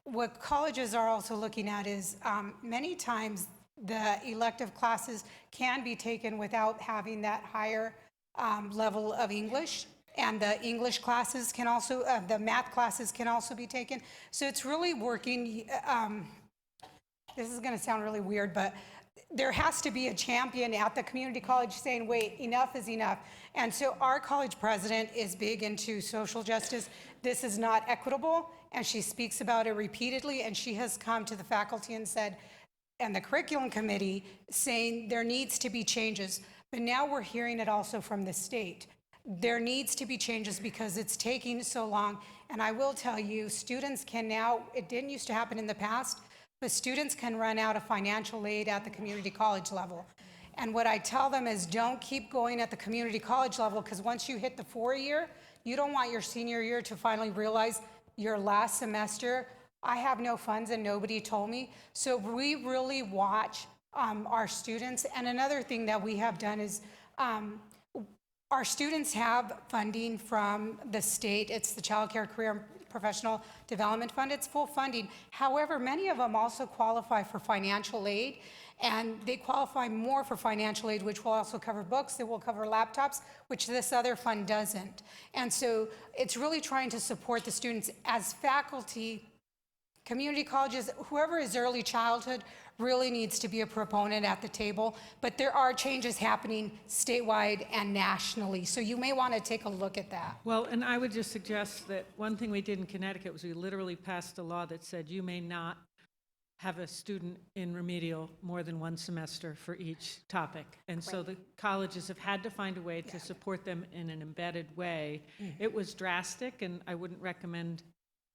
Speaker 5: What colleges are also looking at is many times the elective classes can be taken without having that higher level of English. And the English classes can also, the math classes can also be taken. So it's really working. This is going to sound really weird, but there has to be a champion at the community college saying, wait, enough is enough. And so our college president is big into social justice. This is not equitable, and she speaks about it repeatedly, and she has come to the faculty and said, and the curriculum committee, saying there needs to be changes. But now we're hearing it also from the state. There needs to be changes because it's taking so long. And I will tell you, students can now, it didn't used to happen in the past, but students can run out of financial aid at the community college level. And what I tell them is don't keep going at the community college level, because once you hit the 4-year, you don't want your senior year to finally realize your last semester, I have no funds and nobody told me. So we really watch our students. And another thing that we have done is our students have funding from the state. It's the Child Care Career and Professional Development Fund. It's full funding. However, many of them also qualify for financial aid, and they qualify more for financial aid, which will also cover books, it will cover laptops, which this other fund doesn't. And so it's really trying to support the students as faculty. Community colleges, whoever is early childhood really needs to be a proponent at the table, but there are changes happening statewide and nationally, so you may want to take a look at that.
Speaker 11: Well, and I would just suggest that one thing we did in Connecticut was we literally passed a law that said you may not have a student in remedial more than one semester for each topic. And so the colleges have had to find a way to support them in an embedded way. It was drastic, and I wouldn't recommend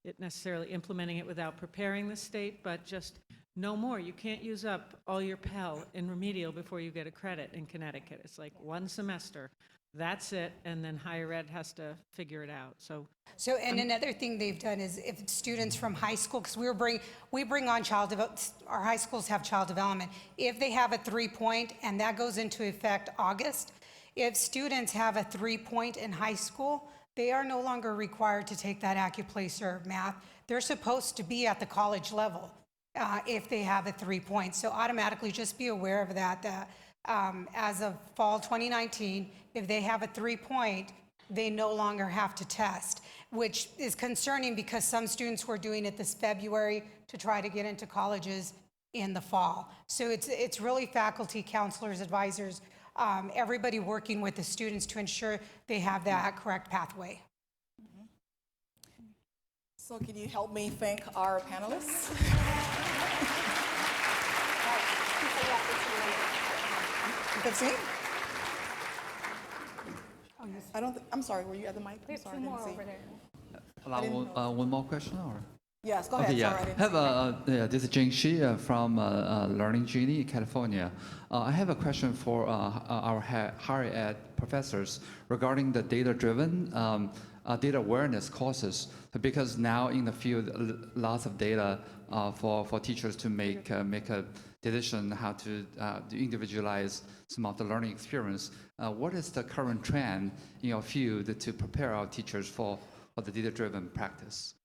Speaker 11: it necessarily implementing it without preparing the state, but just no more. You can't use up all your Pell in remedial before you get a credit in Connecticut. It's like one semester, that's it, and then higher ed has to figure it out. So
Speaker 5: And another thing they've done is if students from high school, because we bring on our high schools have child development. If they have a 3-point, and that goes into effect August, if students have a 3-point in high school, they are no longer required to take that AccuPlacer math. They're supposed to be at the college level if they have a 3-point. So automatically just be aware of that, as of fall 2019, if they have a 3-point, they no longer have to test, which is concerning because some students were doing it this February to try to get into colleges in the fall. So it's really faculty, counselors, advisors, everybody working with the students to ensure they have that correct pathway.
Speaker 7: So can you help me thank our panelists? You can see? I'm sorry, were you at the mic? I'm sorry, I didn't see.
Speaker 12: Allow one more question, or?
Speaker 7: Yes, go ahead.
Speaker 12: Okay,
Speaker 7: Sorry, I didn't see.
Speaker 12: This is Jing Shi from Learning Genie, California. I have a question for our higher ed professors regarding the data-driven data awareness courses, because now in the field, lots of data for teachers to make a decision how to individualize some of the learning experience. What is the current trend in your field to prepare our teachers for the data-driven practice?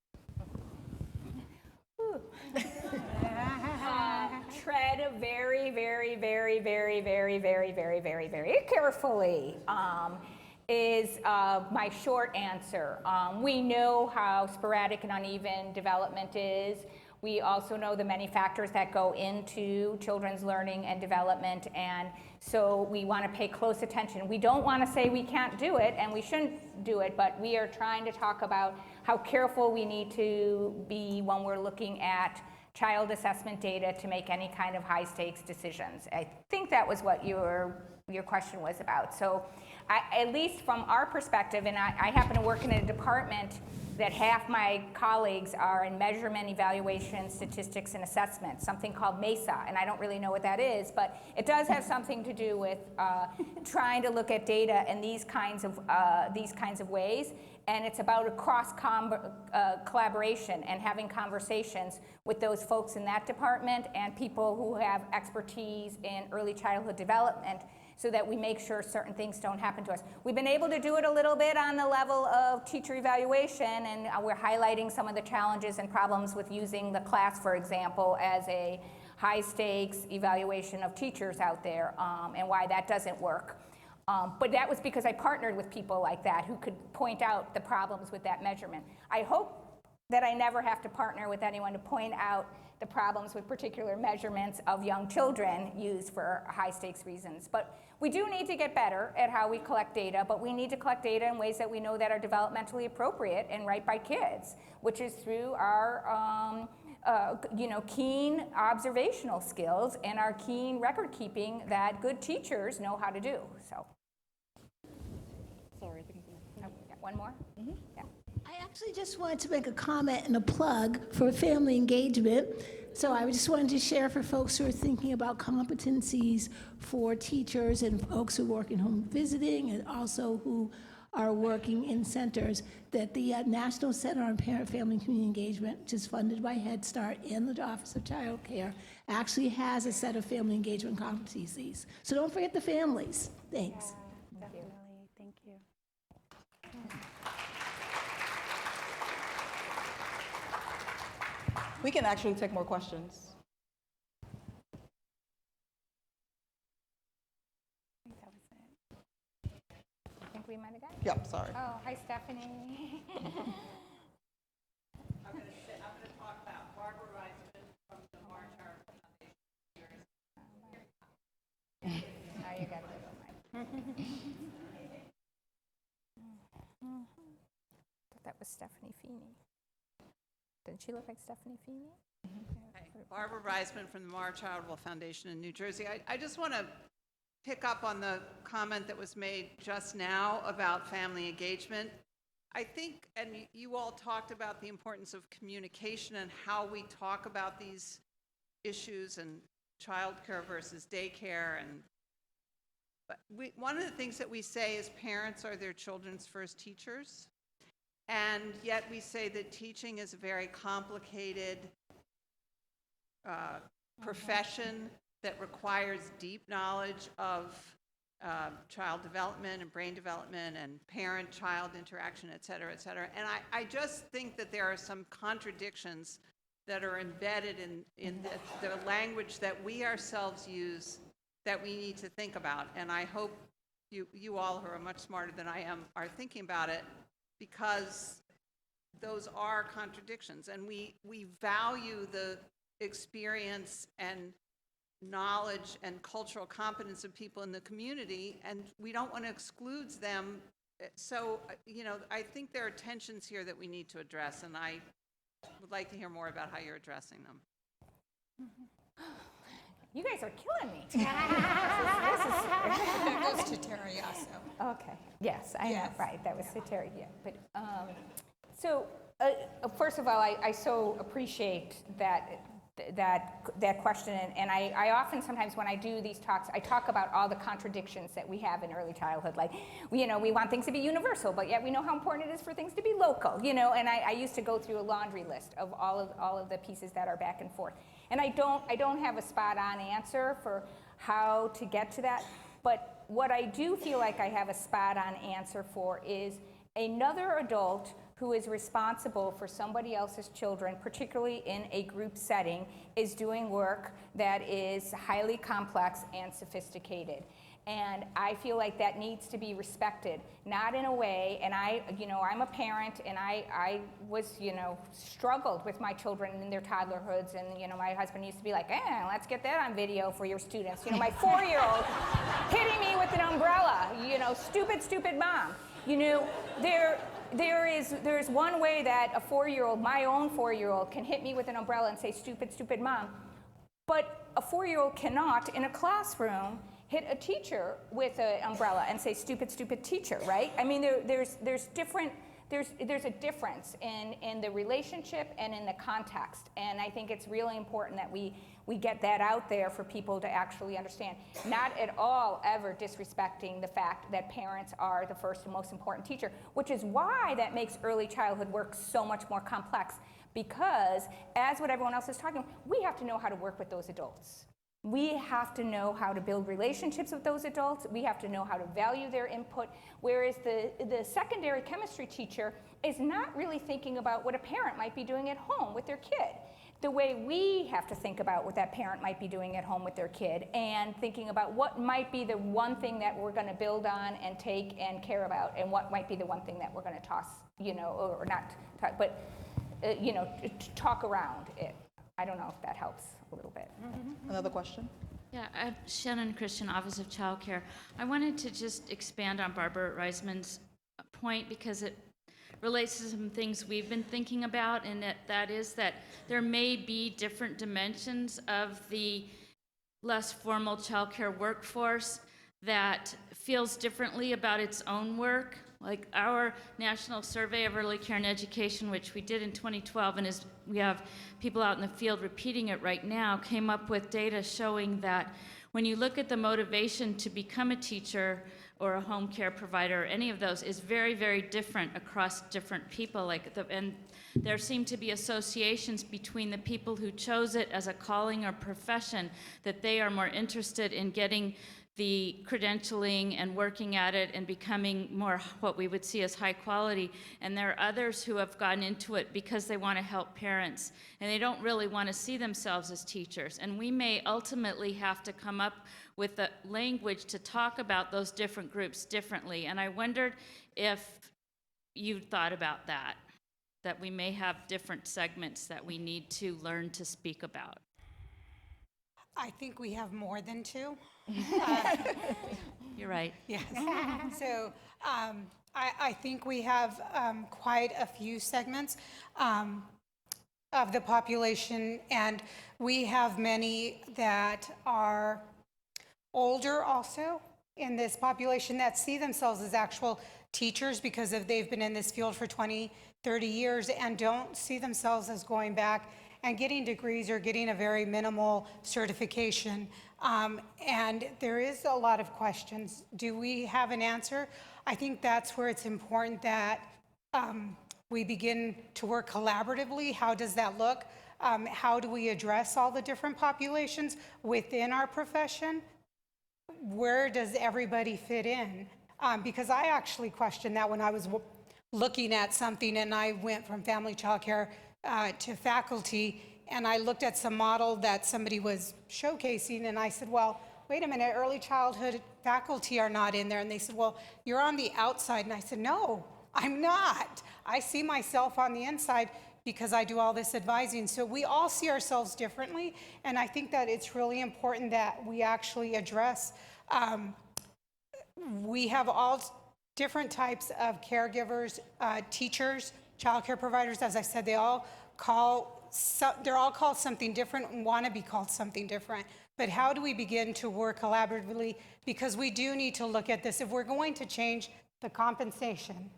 Speaker 6: Tread very, very, very, very, very, very, very, very, very carefully is my short answer. We know how sporadic and uneven development is. We also know the many factors that go into children's learning and development, and so we want to pay close attention. We don't want to say we can't do it, and we shouldn't do it, but we are trying to talk about how careful we need to be when we're looking at child assessment data to make any kind of high-stakes decisions. I think that was what your question was about. So at least from our perspective, and I happen to work in a department that half my colleagues are in measurement, evaluation, statistics, and assessment, something called MESA, and I don't really know what that is, but it does have something to do with trying to look at data in these kinds of ways, and it's about a cross collaboration and having conversations with those folks in that department and people who have expertise in early childhood development, so that we make sure certain things don't happen to us. We've been able to do it a little bit on the level of teacher evaluation, and we're highlighting some of the challenges and problems with using the class, for example, as a high-stakes evaluation of teachers out there, and why that doesn't work. But that was because I partnered with people like that who could point out the problems with that measurement. I hope that I never have to partner with anyone to point out the problems with particular measurements of young children used for high-stakes reasons. But we do need to get better at how we collect data, but we need to collect data in ways that we know that are developmentally appropriate and right by kids, which is through our keen observational skills and our keen record keeping that good teachers know how to do. So.
Speaker 7: Sorry,
Speaker 6: one more? Mm-hmm. Yeah.
Speaker 13: I actually just wanted to make a comment and a plug for family engagement. So I just wanted to share for folks who are thinking about competencies for teachers and folks who work in home visiting and also who are working in centers, that the National Center on Parent, Family, and Community Engagement, which is funded by Head Start and the Office of Child Care, actually has a set of family engagement competencies. So don't forget the families. Thanks.
Speaker 4: Definitely, thank you.
Speaker 7: We can actually take more questions.
Speaker 6: I think that was it. I think we might have got it.
Speaker 7: Yep, sorry.
Speaker 6: Oh, hi, Stephanie.
Speaker 1: I'm going to talk about Barbara Reisman from the March
Speaker 6: Now you got a little mic. Thought that was Stephanie Feeney. Didn't she look like Stephanie Feeney?
Speaker 14: Barbara Reisman from the Mara Charitable Foundation in New Jersey. I just want to pick up on the comment that was made just now about family engagement. I think, and you all talked about the importance of communication and how we talk about these issues and childcare versus daycare. But one of the things that we say is parents are their children's first teachers. And yet we say that teaching is a very complicated profession that requires deep knowledge of child development and brain development and parent-child interaction, et cetera, et cetera. And I just think that there are some contradictions that are embedded in the language that we ourselves use that we need to think about. And I hope you all who are much smarter than I am are thinking about it, because those are contradictions, and we value the experience and knowledge and cultural competence of people in the community, and we don't want to exclude them. So, I think there are tensions here that we need to address, and I would like to hear more about how you're addressing them.
Speaker 6: You guys are killing me.
Speaker 15: That goes to Terry also.
Speaker 6: Okay. Yes, I
Speaker 15: Yes.
Speaker 6: know. Right. That was to Terry. Yeah. But so first of all, I so appreciate that question, and I often sometimes when I do these talks, I talk about all the contradictions that we have in early childhood. Like, we want things to be universal, but yet we know how important it is for things to be local. And I used to go through a laundry list of all of the pieces that are back and forth. And I don't have a spot-on answer for how to get to that, but what I do feel like I have a spot-on answer for is another adult who is responsible for somebody else's children, particularly in a group setting, is doing work that is highly complex and sophisticated. And I feel like that needs to be respected, not in a way, and I'm a parent, and I was, struggled with my children in their toddlerhoods, and, my husband used to be like, let's get that on video for your students. My 4-year-old hitting me with an umbrella, stupid mom. There is one way that a 4-year-old, my own 4-year-old, can hit me with an umbrella and say, stupid mom, but a 4-year-old cannot, in a classroom, hit a teacher with an umbrella and say, stupid teacher, right? I mean, there's a difference in the relationship and in the context, and I think it's really important that we get that out there for people to actually understand. Not at all ever disrespecting the fact that parents are the first and most important teacher, which is why that makes early childhood work so much more complex, because as what everyone else is talking about, we have to know how to work with those adults. We have to know how to build relationships with those adults. We have to know how to value their input, whereas the secondary chemistry teacher is not really thinking about what a parent might be doing at home with their kid, the way we have to think about what that parent might be doing at home with their kid, and thinking about what might be the one thing that we're going to build on and take and care about, and what might be the one thing that we're going to toss, or not talk, but talk around it. I don't know if that helps a little bit.
Speaker 7: Another question?
Speaker 2: Yeah, Shannon Christian, Office of Child Care. I wanted to just expand on Barbara Reisman's point, because it relates to some things we've been thinking about, and that is that there may be different dimensions of the less formal child care workforce that feels differently about its own work. Like our National Survey of Early Care and Education, which we did in 2012, and we have people out in the field repeating it right now, came up with data showing that when you look at the motivation to become a teacher or a home care provider, or any of those, is very, very different across different people. And there seem to be associations between the people who chose it as a calling or profession, that they are more interested in getting the credentialing and working at it and becoming more what we would see as high quality. And there are others who have gotten into it because they want to help parents, and they don't really want to see themselves as teachers. And we may ultimately have to come up with a language to talk about those different groups differently. And I wondered if you thought about that we may have different segments that we need to learn to speak about.
Speaker 5: I think we have more than two.
Speaker 2: You're right.
Speaker 5: Yes. So I think we have quite a few segments of the population, and we have many that are older also in this population that see themselves as actual teachers because they've been in this field for 20, 30 years and don't see themselves as going back and getting degrees or getting a very minimal certification. And there is a lot of questions. Do we have an answer? I think that's where it's important that we begin to work collaboratively. How does that look? How do we address all the different populations within our profession? Where does everybody fit in? Because I actually questioned that when I was looking at something, and I went from family childcare to faculty, and I looked at some model that somebody was showcasing, and I said, well, wait a minute, early childhood faculty are not in there. And they said, well, you're on the outside. And I said, no, I'm not. I see myself on the inside because I do all this advising. So we all see ourselves differently, and I think that it's really important that we actually address, we have all different types of caregivers, teachers, childcare providers. As I said, they're all called something different and want to be called something different. But how do we begin to work collaboratively? Because we do need to look at this. If we're going to change the compensation,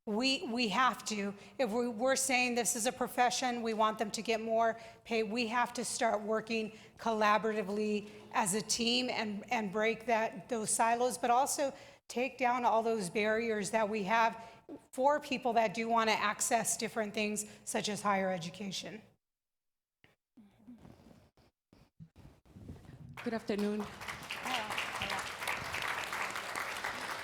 Speaker 5: we have to. If we're saying this is a profession, we want them to get more pay, we have to start working collaboratively as a team and break those silos, but also take down all those barriers that we have for people that do want to access different things, such as higher education.
Speaker 16: Good afternoon.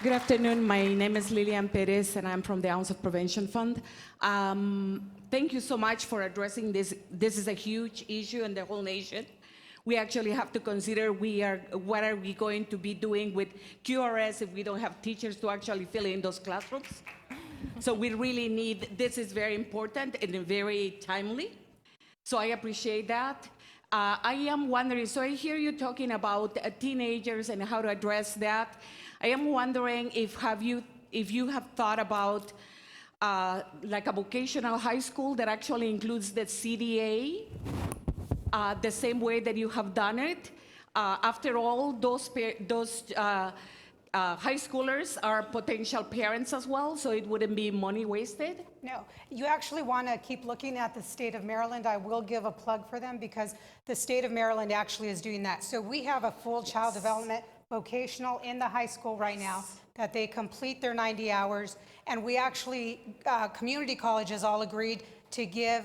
Speaker 16: Good afternoon. My name is Lilian Perez, and I'm from the Ounce of Prevention Fund. Thank you so much for addressing this. This is a huge issue in the whole nation. We actually have to consider what are we going to be doing with QRIS if we don't have teachers to actually fill in those classrooms. So we really need, this is very important and very timely. So I appreciate that. I am wondering, so I hear you talking about teenagers and how to address that. I am wondering if you have thought about like a vocational high school that actually includes the CDA, the same way that you have done it. After all, those high schoolers are potential parents as well, so it wouldn't be money wasted?
Speaker 5: No, you actually want to keep looking at the state of Maryland. I will give a plug for them because the state of Maryland actually is doing that. So we have a full child development vocational in the high school right now that they complete their 90 hours. And we actually, community colleges all agreed to give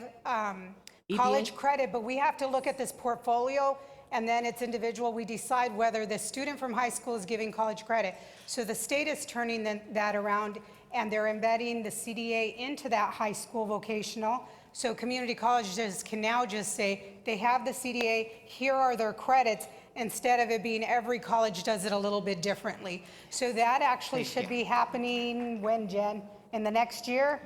Speaker 5: college credit, but we have to look at this portfolio, and then it's individual. We decide whether the student from high school is giving college credit. So the state is turning that around, and they're embedding the CDA into that high school vocational. So community colleges can now just say, they have the CDA, here are their credits, instead of it being every college does it a little bit differently. So that actually should be happening when, Jen? In the next year?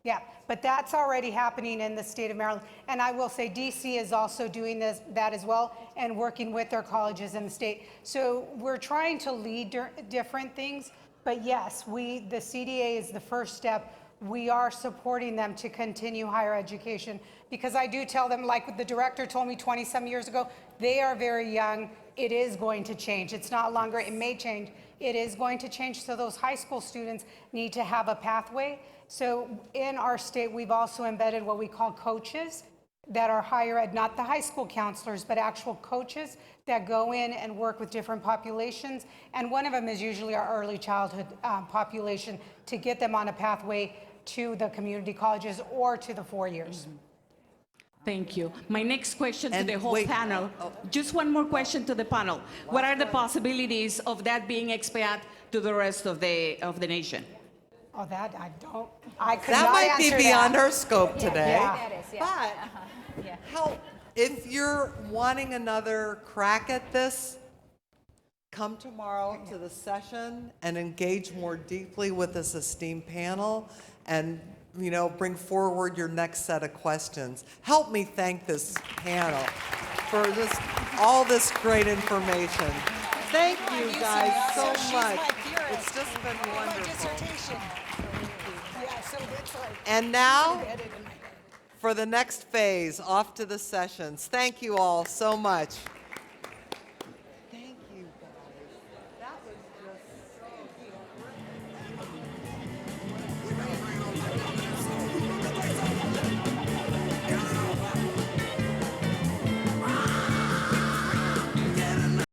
Speaker 5: Yeah, but that's already happening in the state of Maryland. And I will say DC is also doing that as well and working with their colleges in the state. So we're trying to lead different things, but yes, the CDA is the first step. We are supporting them to continue higher education because I do tell them, like the director told me 20-some years ago, they are very young. It is going to change. It's not longer, it may change. It is going to change. So those high school students need to have a pathway. So in our state, we've also embedded what we call coaches that are higher ed, not the high school counselors, but actual coaches that go in and work with different populations. And one of them is usually our early childhood population to get them on a pathway to the community colleges or to the 4 years.
Speaker 16: Thank you. My next question to
Speaker 1: And
Speaker 16: the whole
Speaker 1: wait,
Speaker 16: panel, just one more question to the panel. What are the possibilities of that being expanded to the rest of the nation?
Speaker 5: Oh, that I could
Speaker 1: That
Speaker 5: not
Speaker 1: might be
Speaker 5: answer
Speaker 1: beyond
Speaker 5: that.
Speaker 1: our scope today.
Speaker 5: Yeah.
Speaker 6: That is, yeah.
Speaker 1: But how, if you're wanting another crack at this, come tomorrow to the session and engage more deeply with this esteemed panel and, you know, bring forward your next set of questions. Help me thank this panel for this, all this great information. Thank you guys so much. It's just been wonderful. And now, for the next phase, off to the sessions. Thank you all so much.